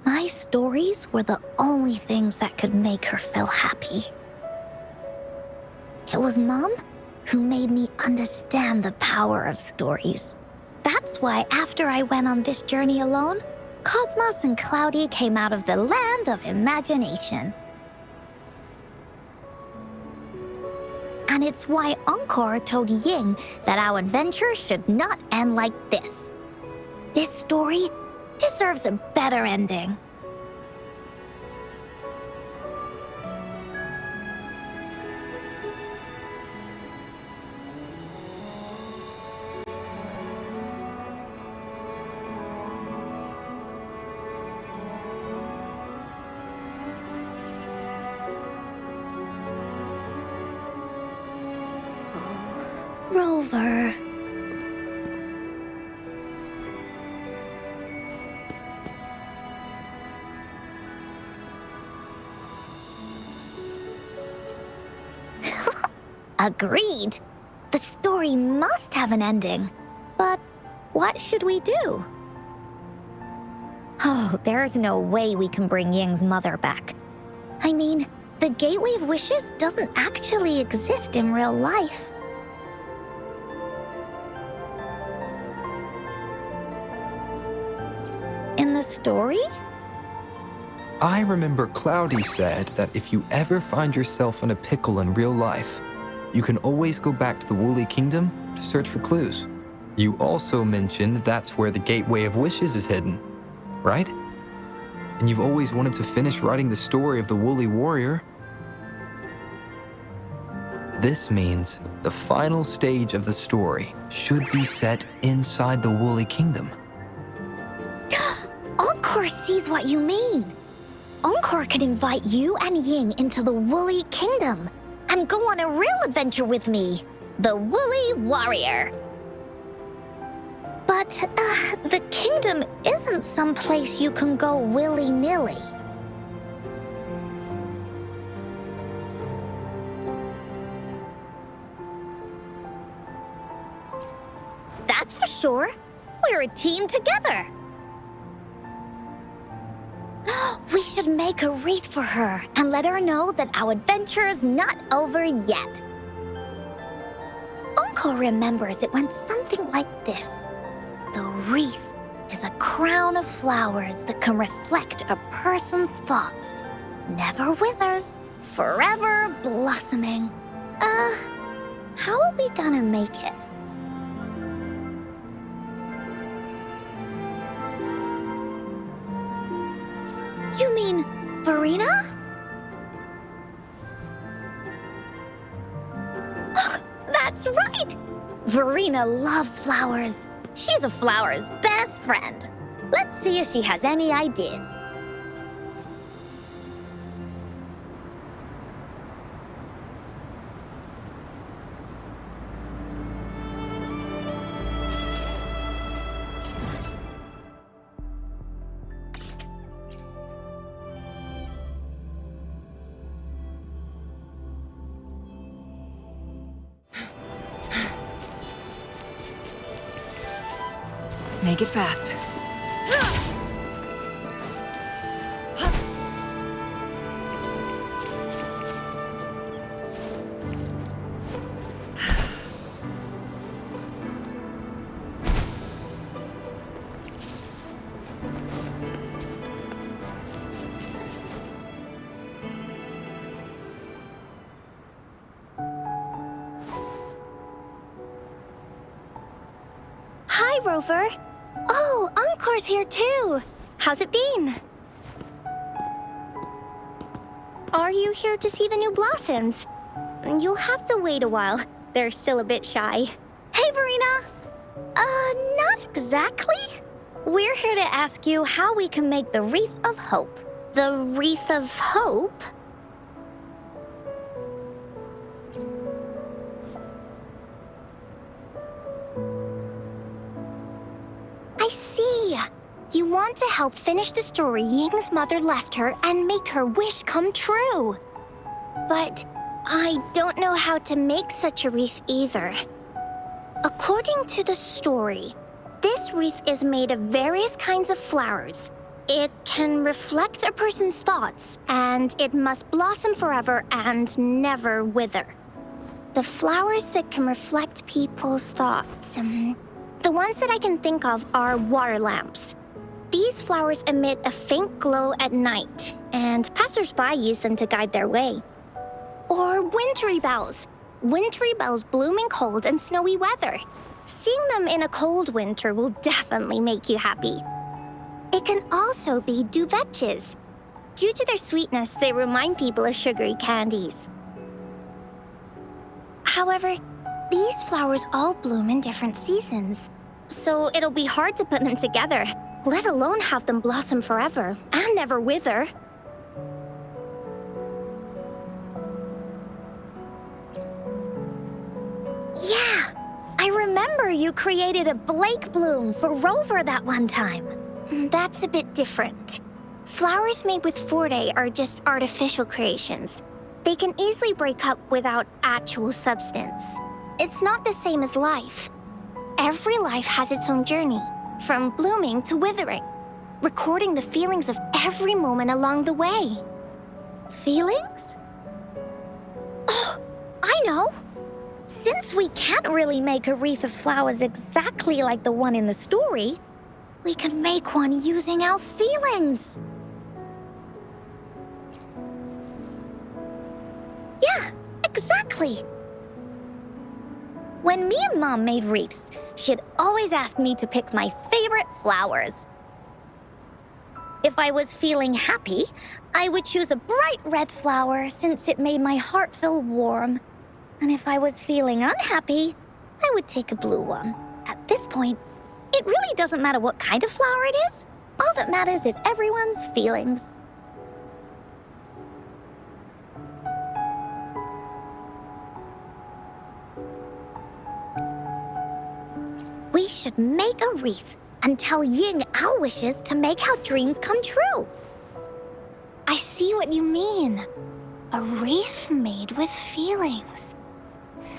My stories were the only things that could make her feel happy. It was Mom who made me understand the power of stories. That's why after I went on this journey alone, Cosmos and Cloudy came out of the land of imagination. And it's why Encore told Ying that our adventure should not end like this. This story deserves a better ending. Rover. Agreed. The story must have an ending. But what should we do? Oh, there's no way we can bring Ying's mother back. I mean, the Gateway of Wishes doesn't actually exist in real life. In the story? I remember Cloudy said that if you ever find yourself in a pickle in real life, you can always go back to the Woolly Kingdom to search for clues. You also mentioned that's where the Gateway of Wishes is hidden, right? And you've always wanted to finish writing the story of the Woolly Warrior. This means the final stage of the story should be set inside the Woolly Kingdom. Encore sees what you mean. Encore could invite you and Ying into the Woolly Kingdom and go on a real adventure with me, the Woolly Warrior. But the kingdom isn't some place you can go willy-nilly. That's for sure. We're a team together. We should make a wreath for her and let her know that our adventure is not over yet. Encore remembers it went something like this. The wreath is a crown of flowers that can reflect a person's thoughts. Never withers, forever blossoming. How are we gonna make it? You mean Verina? Oh, that's right! Verina loves flowers. She's a flower's best friend. Let's see if she has any ideas. Make it fast. Hi, Rover. Oh, Encore's here too. How's it been? Are you here to see the new blossoms? You'll have to wait a while. They're still a bit shy. Hey, Verina. Not exactly. We're here to ask you how we can make the Wreath of Hope. The Wreath of Hope? to help finish the story Ying's mother left her and make her wish come true. But I don't know how to make such a wreath either. According to the story, this wreath is made of various kinds of flowers. It can reflect a person's thoughts, and it must blossom forever and never wither. The flowers that can reflect people's thoughts, the ones that I can think of are water lamps. These flowers emit a faint glow at night, and passers-by use them to guide their way. Or wintry bells. Wintry bells bloom in cold and snowy weather. Seeing them in a cold winter will definitely make you happy. It can also be duvetches. Due to their sweetness, they remind people of sugary candies. However, these flowers all bloom in different seasons, so it'll be hard to put them together, let alone have them blossom forever and never wither. Yeah, I remember you created a Blake bloom for Rover that one time. That's a bit different. Flowers made with Forte are just artificial creations. They can easily break up without actual substance. It's not the same as life. Every life has its own journey, from blooming to withering, recording the feelings of every moment along the way. Feelings? Oh, I know! Since we can't really make a wreath of flowers exactly like the one in the story, we can make one using our feelings. Yeah, exactly. When me and Mom made wreaths, she'd always ask me to pick my favorite flowers. If I was feeling happy, I would choose a bright red flower since it made my heart feel warm. And if I was feeling unhappy, I would take a blue one. At this point, it really doesn't matter what kind of flower it is. All that matters is everyone's feelings. We should make a wreath and tell Ying our wishes to make our dreams come true. I see what you mean. A wreath made with feelings.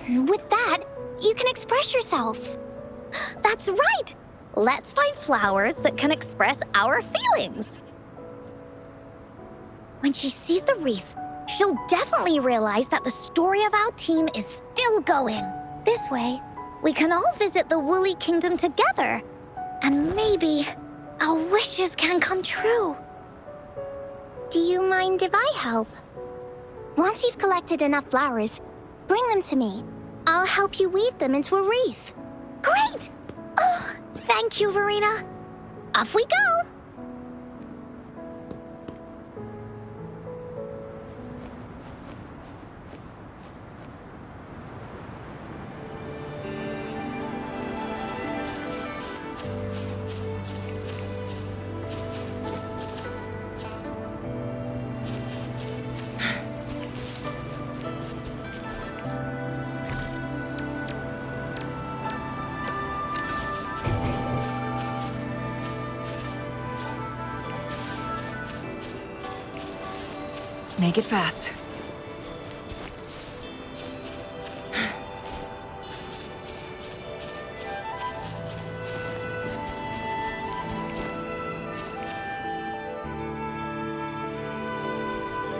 With that, you can express yourself. That's right! Let's find flowers that can express our feelings. When she sees the wreath, she'll definitely realize that the story of our team is still going. This way, we can all visit the Woolly Kingdom together, and maybe our wishes can come true. Do you mind if I help? Once you've collected enough flowers, bring them to me. I'll help you weave them into a wreath. Great! Oh, thank you, Verina. Off we go! Make it fast.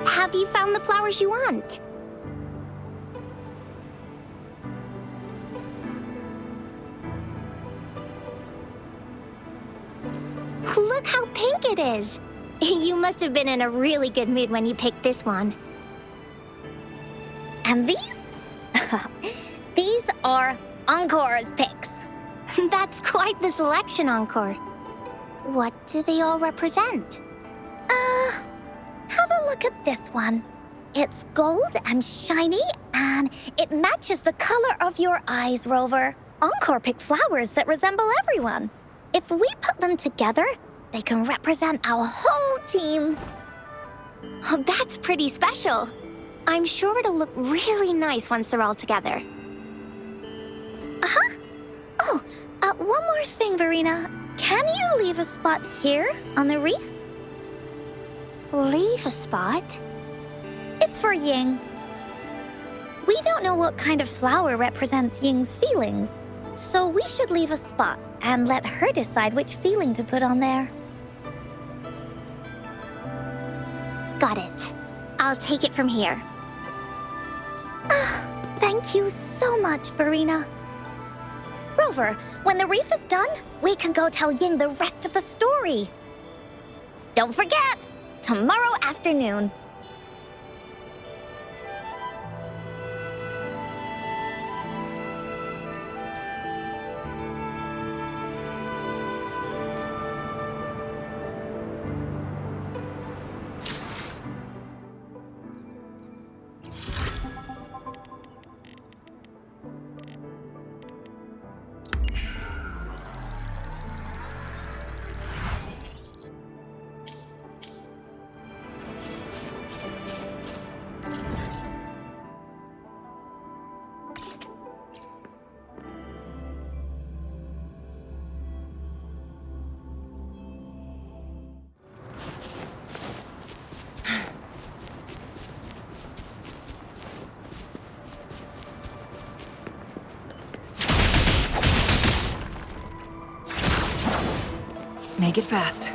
Have you found the flowers you want? Look how pink it is! You must have been in a really good mood when you picked this one. And these? These are Encore's picks. That's quite the selection, Encore. What do they all represent? Have a look at this one. It's gold and shiny, and it matches the color of your eyes, Rover. Encore picked flowers that resemble everyone. If we put them together, they can represent our whole team. Oh, that's pretty special. I'm sure it'll look really nice once they're all together. Uh-huh. Oh, one more thing, Verina. Can you leave a spot here on the reef? Leave a spot? It's for Ying. We don't know what kind of flower represents Ying's feelings, so we should leave a spot and let her decide which feeling to put on there. Got it. I'll take it from here. Thank you so much, Verina. Rover, when the reef is done, we can go tell Ying the rest of the story. Don't forget, tomorrow afternoon. Make it fast.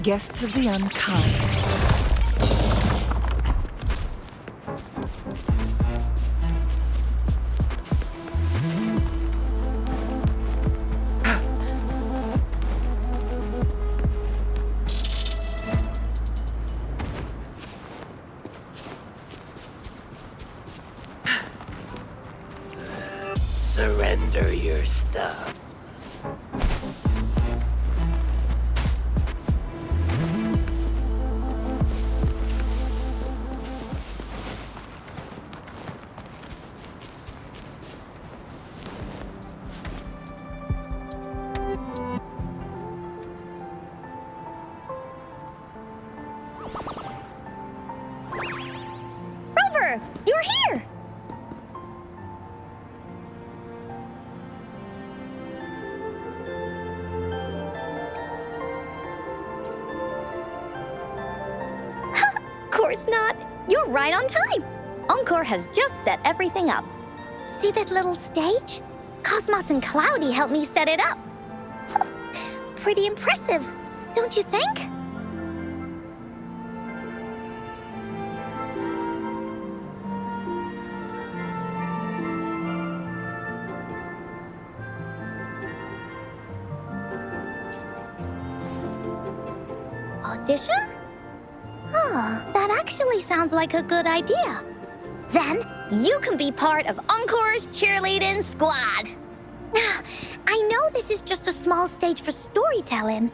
Guests of the unkind. Surrender your stuff. Rover, you're here! Course not. You're right on time. Encore has just set everything up. See this little stage? Cosmos and Cloudy helped me set it up. Pretty impressive, don't you think? Audition? Oh, that actually sounds like a good idea. Then you can be part of Encore's cheerleading squad. I know this is just a small stage for storytelling.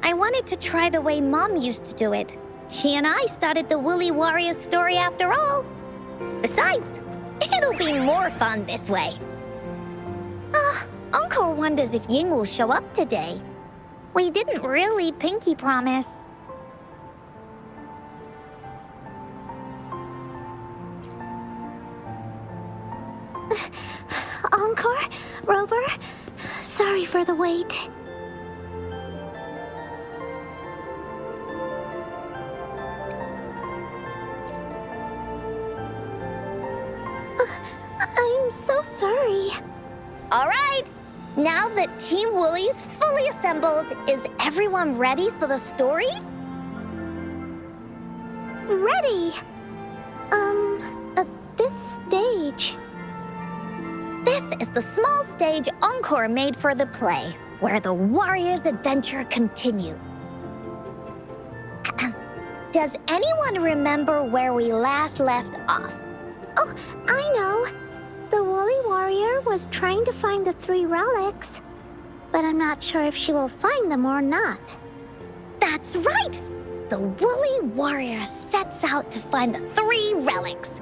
I wanted to try the way Mom used to do it. She and I started the Woolly Warrior story after all. Besides, it'll be more fun this way. Encore wonders if Ying will show up today. We didn't really pinky promise. Encore? Rover? Sorry for the wait. I'm so sorry. All right, now that Team Woolly's fully assembled, is everyone ready for the story? Ready? At this stage. This is the small stage Encore made for the play, where the warrior's adventure continues. Does anyone remember where we last left off? Oh, I know. The Woolly Warrior was trying to find the 3 relics, but I'm not sure if she will find them or not. That's right! The Woolly Warrior sets out to find the 3 relics.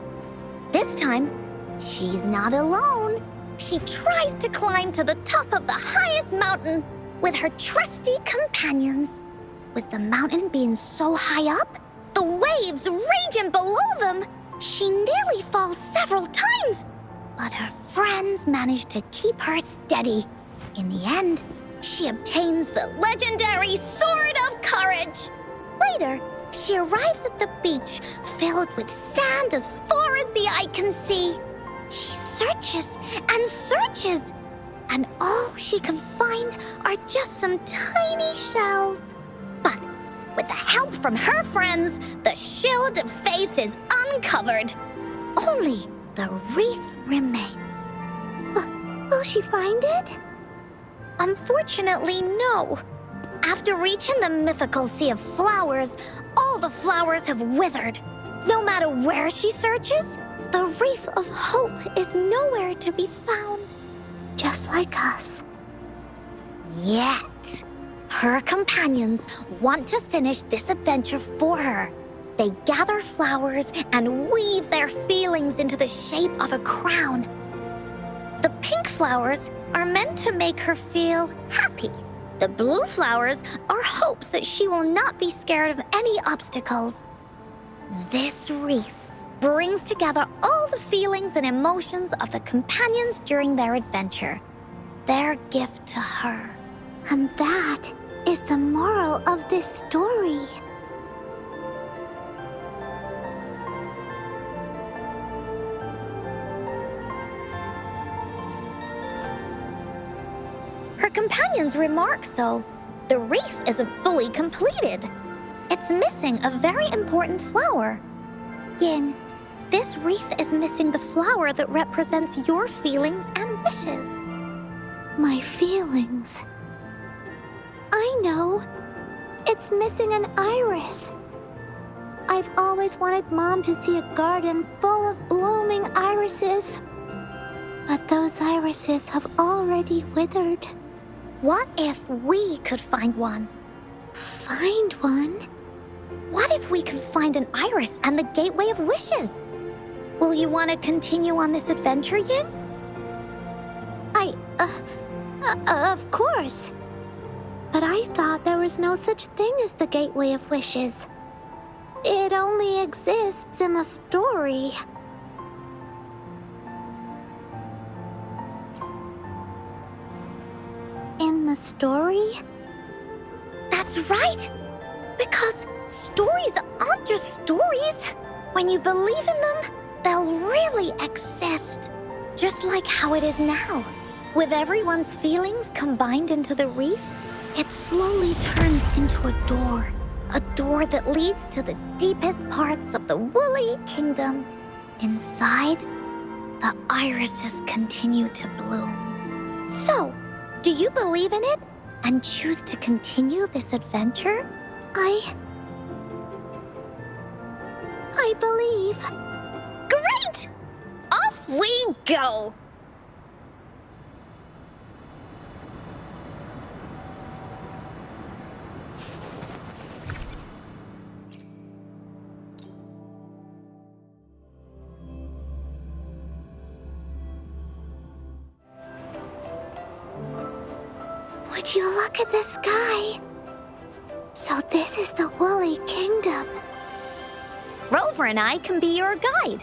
This time, she's not alone. She tries to climb to the top of the highest mountain, with her trusty companions. With the mountain being so high up, the waves raging below them, she nearly falls several times. But her friends manage to keep her steady. In the end, she obtains the legendary Sword of Courage. Later, she arrives at the beach filled with sand as far as the eye can see. She searches and searches, and all she can find are just some tiny shells. But with the help from her friends, the shield of faith is uncovered. Only the wreath remains. Will she find it? Unfortunately, no. After reaching the mythical sea of flowers, all the flowers have withered. No matter where she searches, the wreath of hope is nowhere to be found. Just like us. Yet, her companions want to finish this adventure for her. They gather flowers and weave their feelings into the shape of a crown. The pink flowers are meant to make her feel happy. The blue flowers are hopes that she will not be scared of any obstacles. This wreath brings together all the feelings and emotions of the companions during their adventure. Their gift to her. And that is the moral of this story. Her companions remark so. The wreath isn't fully completed. It's missing a very important flower. Ying, this wreath is missing the flower that represents your feelings and wishes. My feelings. I know. It's missing an iris. I've always wanted Mom to see a garden full of blooming irises. But those irises have already withered. What if we could find one? Find one? What if we could find an iris and the gateway of wishes? Will you want to continue on this adventure, Ying? Of course. But I thought there was no such thing as the gateway of wishes. It only exists in the story. In the story? That's right! Because stories aren't just stories. When you believe in them, they'll really exist. Just like how it is now. With everyone's feelings combined into the wreath, it slowly turns into a door. A door that leads to the deepest parts of the woolly kingdom. Inside, the irises continue to bloom. So, do you believe in it and choose to continue this adventure? I believe. Great! Off we go! Would you look at the sky? So this is the woolly kingdom. Rover and I can be your guide.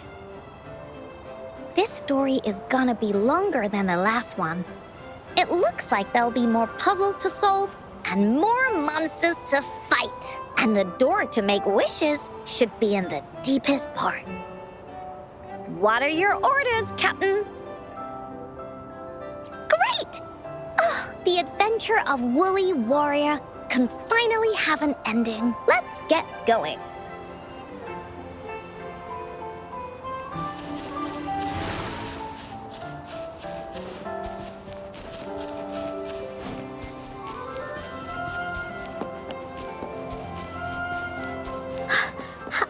This story is gonna be longer than the last one. It looks like there'll be more puzzles to solve and more monsters to fight. And the door to make wishes should be in the deepest part. What are your orders, Captain? Great! Oh, the adventure of Woolly Warrior can finally have an ending. Let's get going.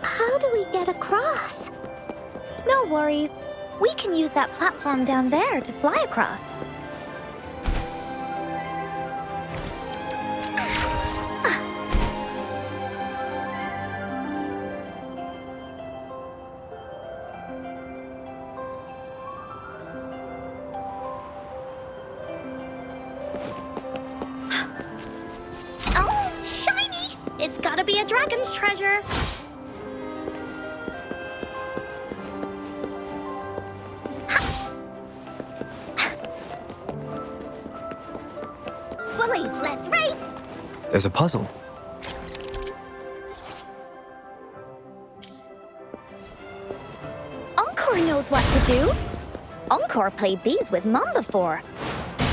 How do we get across? No worries. We can use that platform down there to fly across. dragon's treasure. Woolies, let's race! There's a puzzle. Encore knows what to do. Encore played these with Mom before.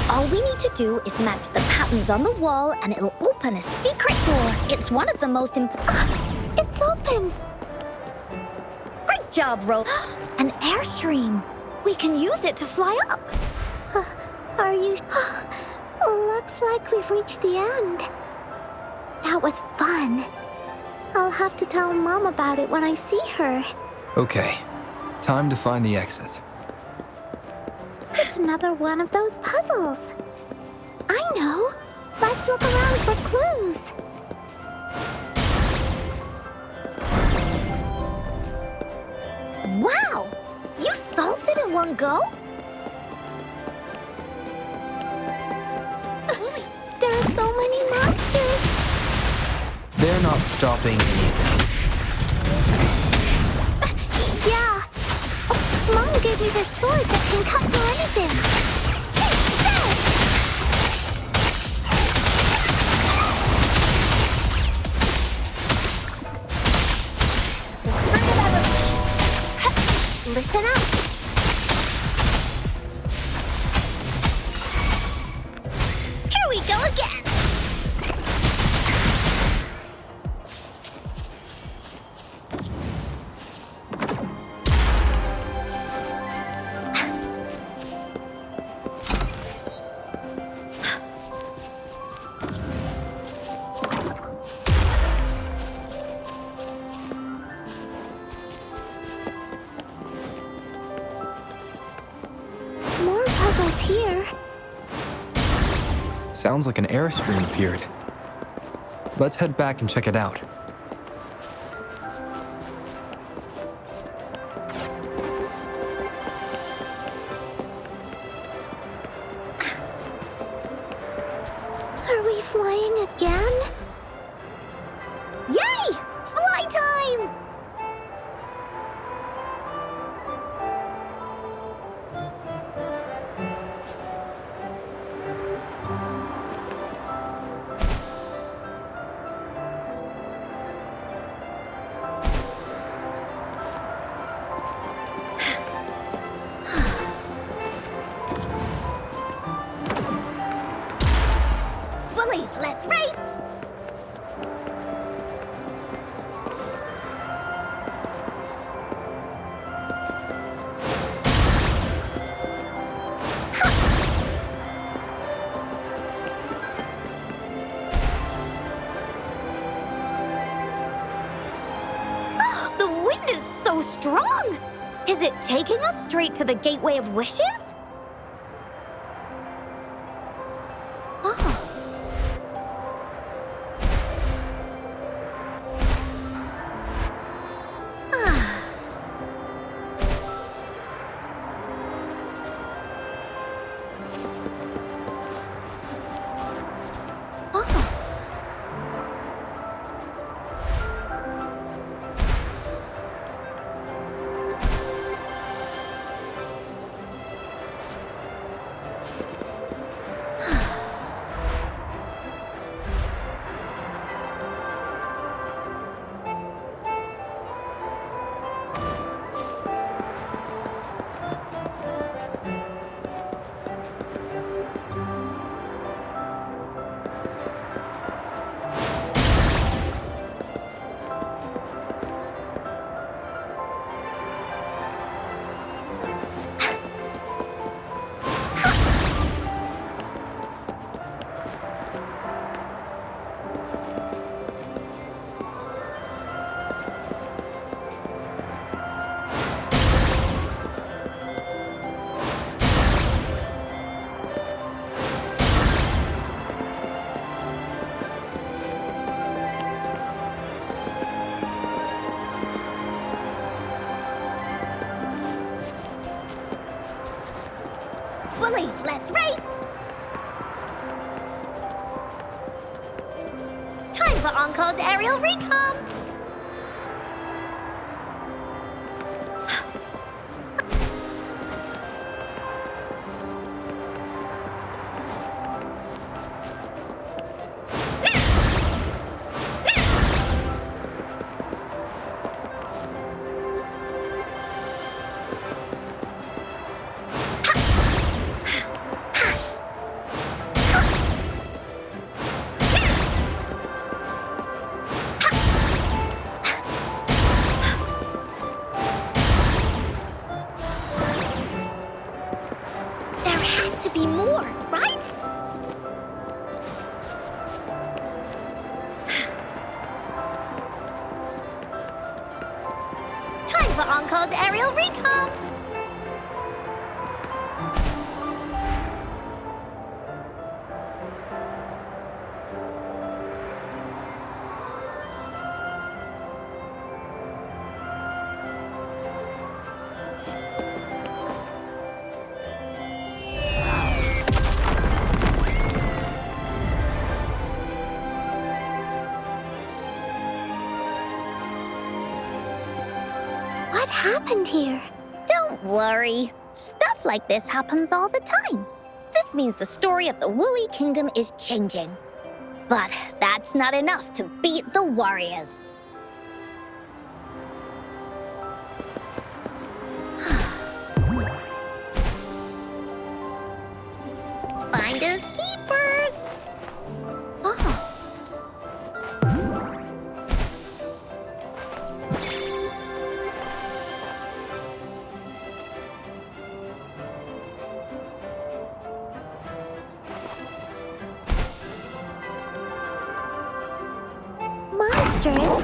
All we need to do is match the patterns on the wall and it'll open a secret door. It's one of the most important... It's open. Great job, Ro. An airstream. We can use it to fly up. Are you... Looks like we've reached the end. That was fun. I'll have to tell Mom about it when I see her. Okay, time to find the exit. It's another one of those puzzles. I know. Let's look around for clues. Wow! You solved it in one go? There are so many monsters. They're not stopping anything. Yeah. Mom gave me this sword that can cut through anything. Take this! Listen up. Here we go again. More puzzles here. Sounds like an airstream appeared. Let's head back and check it out. Are we flying again? Yay! Fly time! Woolies, let's race! Oh, the wind is so strong! Is it taking us straight to the Gateway of Wishes? Oh. Woolies, let's race! Time for Encore's aerial recon! Time for Encore's aerial recon! What happened here? Don't worry. Stuff like this happens all the time. This means the story of the Woolly Kingdom is changing. But that's not enough to beat the warriors. Finders keepers. Oh. Monsters?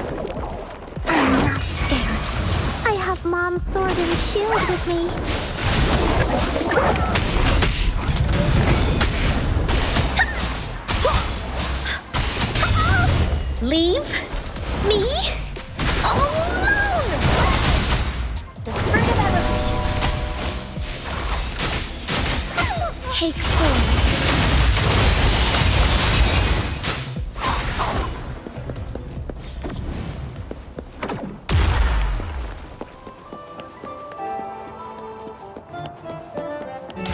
I'm not scared. I have Mom's sword and shield with me. Leave me alone! The further direction. Take 4.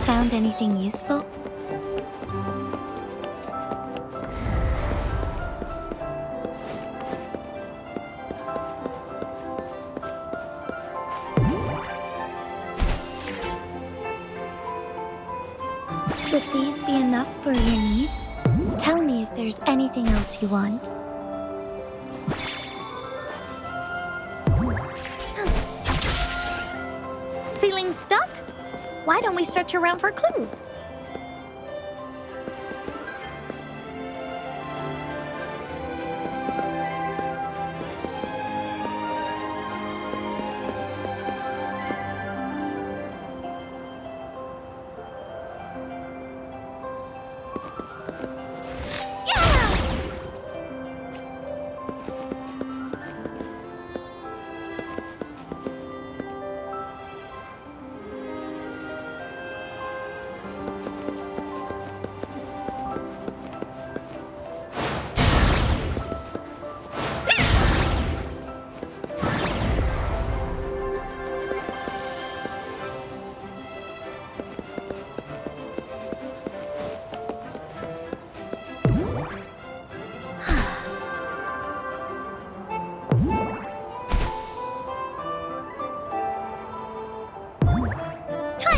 Found anything useful? Would these be enough for your needs? Tell me if there's anything else you want. Feeling stuck? Why don't we search around for clues?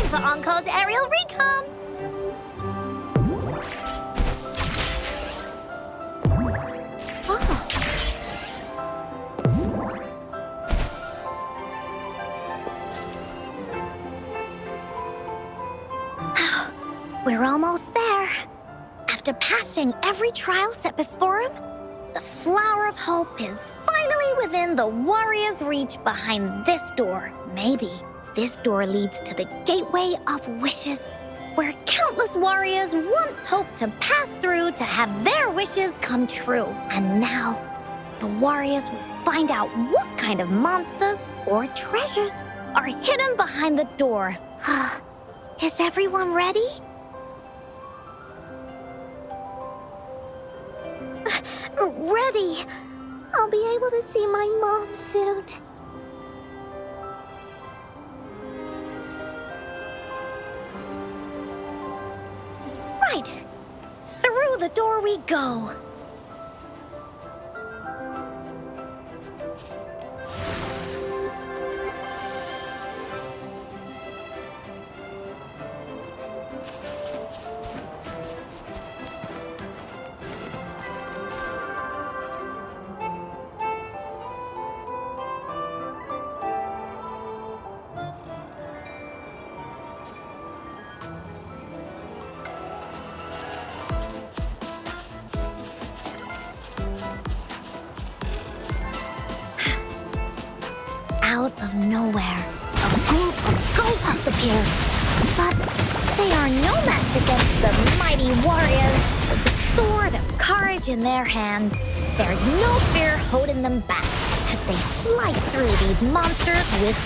For Encore's aerial recon! Oh. We're almost there. After passing every trial set before him, the Flower of Hope is finally within the warrior's reach behind this door. Maybe this door leads to the Gateway of Wishes, where countless warriors once hoped to pass through to have their wishes come true. And now, the warriors will find out what kind of monsters or treasures are hidden behind the door. Is everyone ready? Ready. I'll be able to see my mom soon. Right. Through the door we go. out of nowhere, a group of Go-Puffs appear. But they are no match against the mighty warriors. With the sword of courage in their hands, there's no fear holding them back as they slice through these monsters with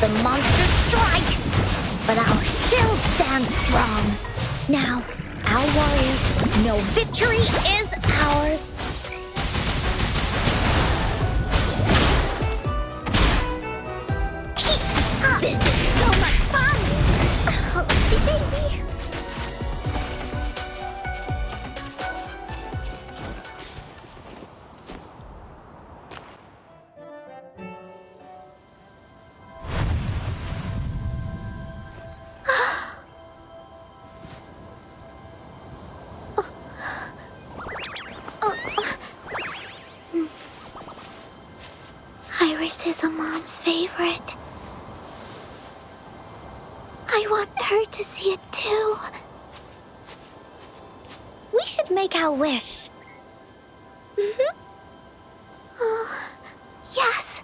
the monsters strike. But our shield stands strong. Now, our warriors know victory is ours. This is so much fun! Oopsie daisy! Iris is a mom's favorite. I want her to see it too. We should make our wish. Oh, yes.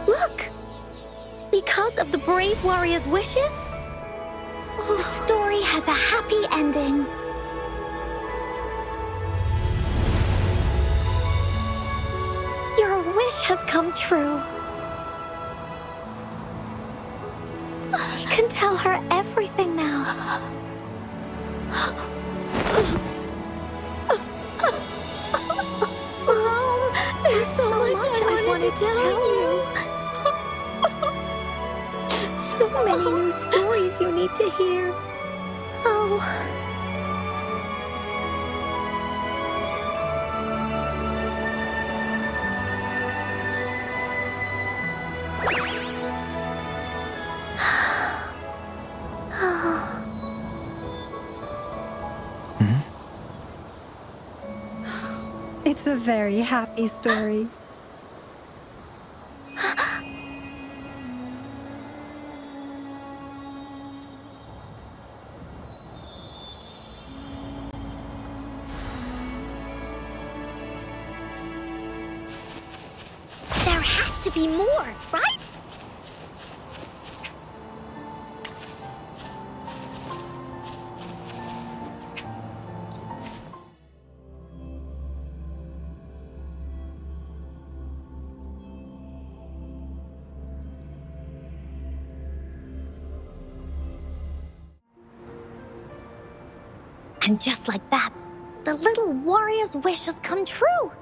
Look! Because of the brave warrior's wishes, the story has a happy ending. Your wish has come true. She can tell her everything now. Mom, there's so much I wanted to tell you. So many new stories you need to hear. Oh. It's a very happy story. There has to be more, right? And just like that, the little warrior's wish has come true,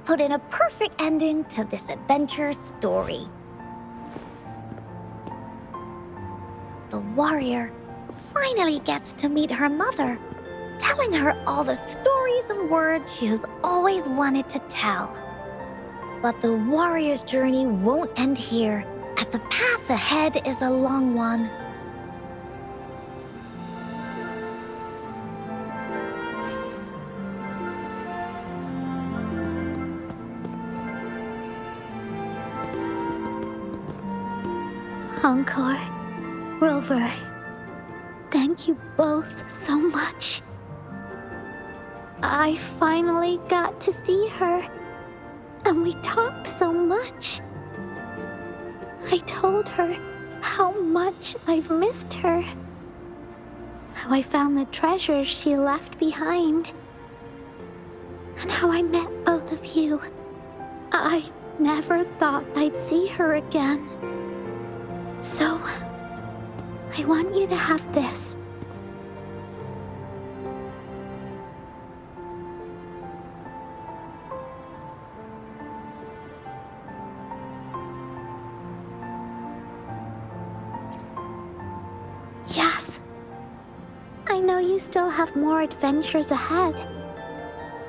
putting a perfect ending to this adventure story. The warrior finally gets to meet her mother, telling her all the stories and words she has always wanted to tell. But the warrior's journey won't end here, as the path ahead is a long one. Encore, Rover, thank you both so much. I finally got to see her, and we talked so much. I told her how much I've missed her, how I found the treasures she left behind, and how I met both of you. I never thought I'd see her again. So, I want you to have this. Yes. I know you still have more adventures ahead.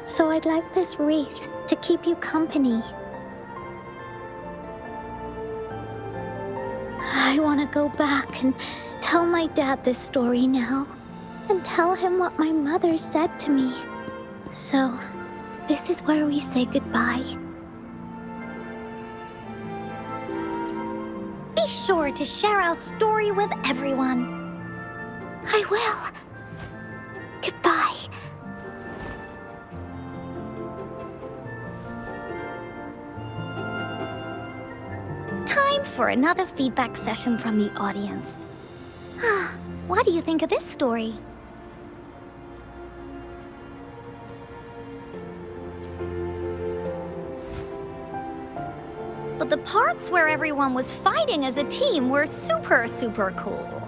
So I'd like this wreath to keep you company. I want to go back and tell my dad this story now, and tell him what my mother said to me. So, this is where we say goodbye. Be sure to share our story with everyone. I will. Goodbye. Time for another feedback session from the audience. What do you think of this story? But the parts where everyone was fighting as a team were super, super cool.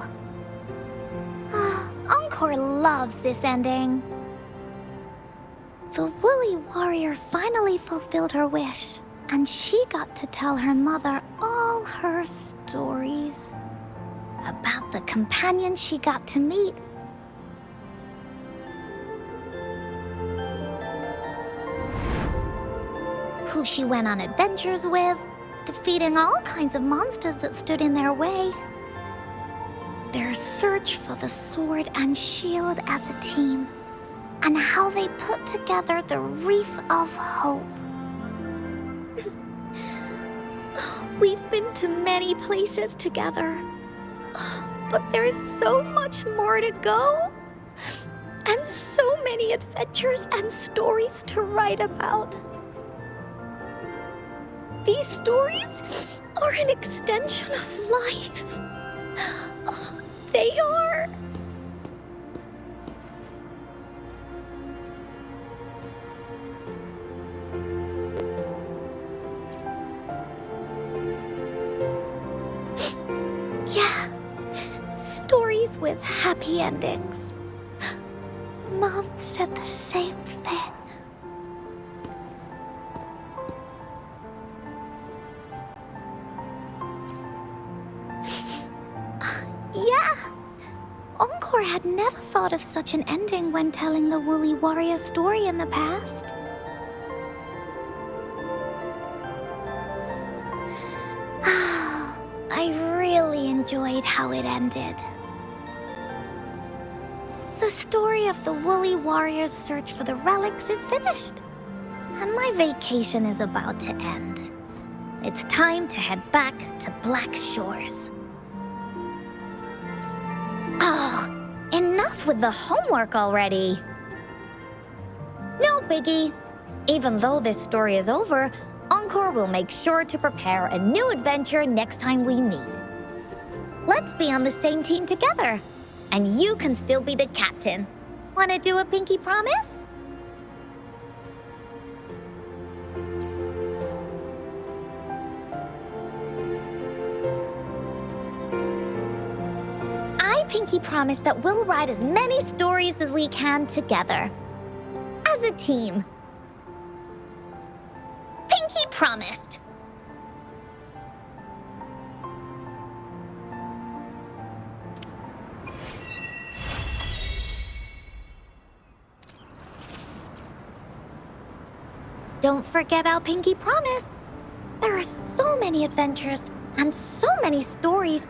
Encore loves this ending. The woolly warrior finally fulfilled her wish, and she got to tell her mother all her stories about the companion she got to meet. Who she went on adventures with, defeating all kinds of monsters that stood in their way. Their search for the sword and shield as a team, and how they put together the wreath of hope. We've been to many places together, but there's so much more to go, and so many adventures and stories to write about. These stories are an extension of life. They are. Yeah, stories with happy endings. Mom said the same thing. Yeah, Encore had never thought of such an ending when telling the Woolly Warrior story in the past. I really enjoyed how it ended. The story of the Woolly Warrior's search for the relics is finished, and my vacation is about to end. It's time to head back to Black Shores. Oh, enough with the homework already. No biggie. Even though this story is over, Encore will make sure to prepare a new adventure next time we meet. Let's be on the same team together, and you can still be the captain. Wanna do a pinky promise? I pinky promise that we'll write as many stories as we can together. As a team. Pinky promised. Don't forget our pinky promise. There are so many adventures and so many stories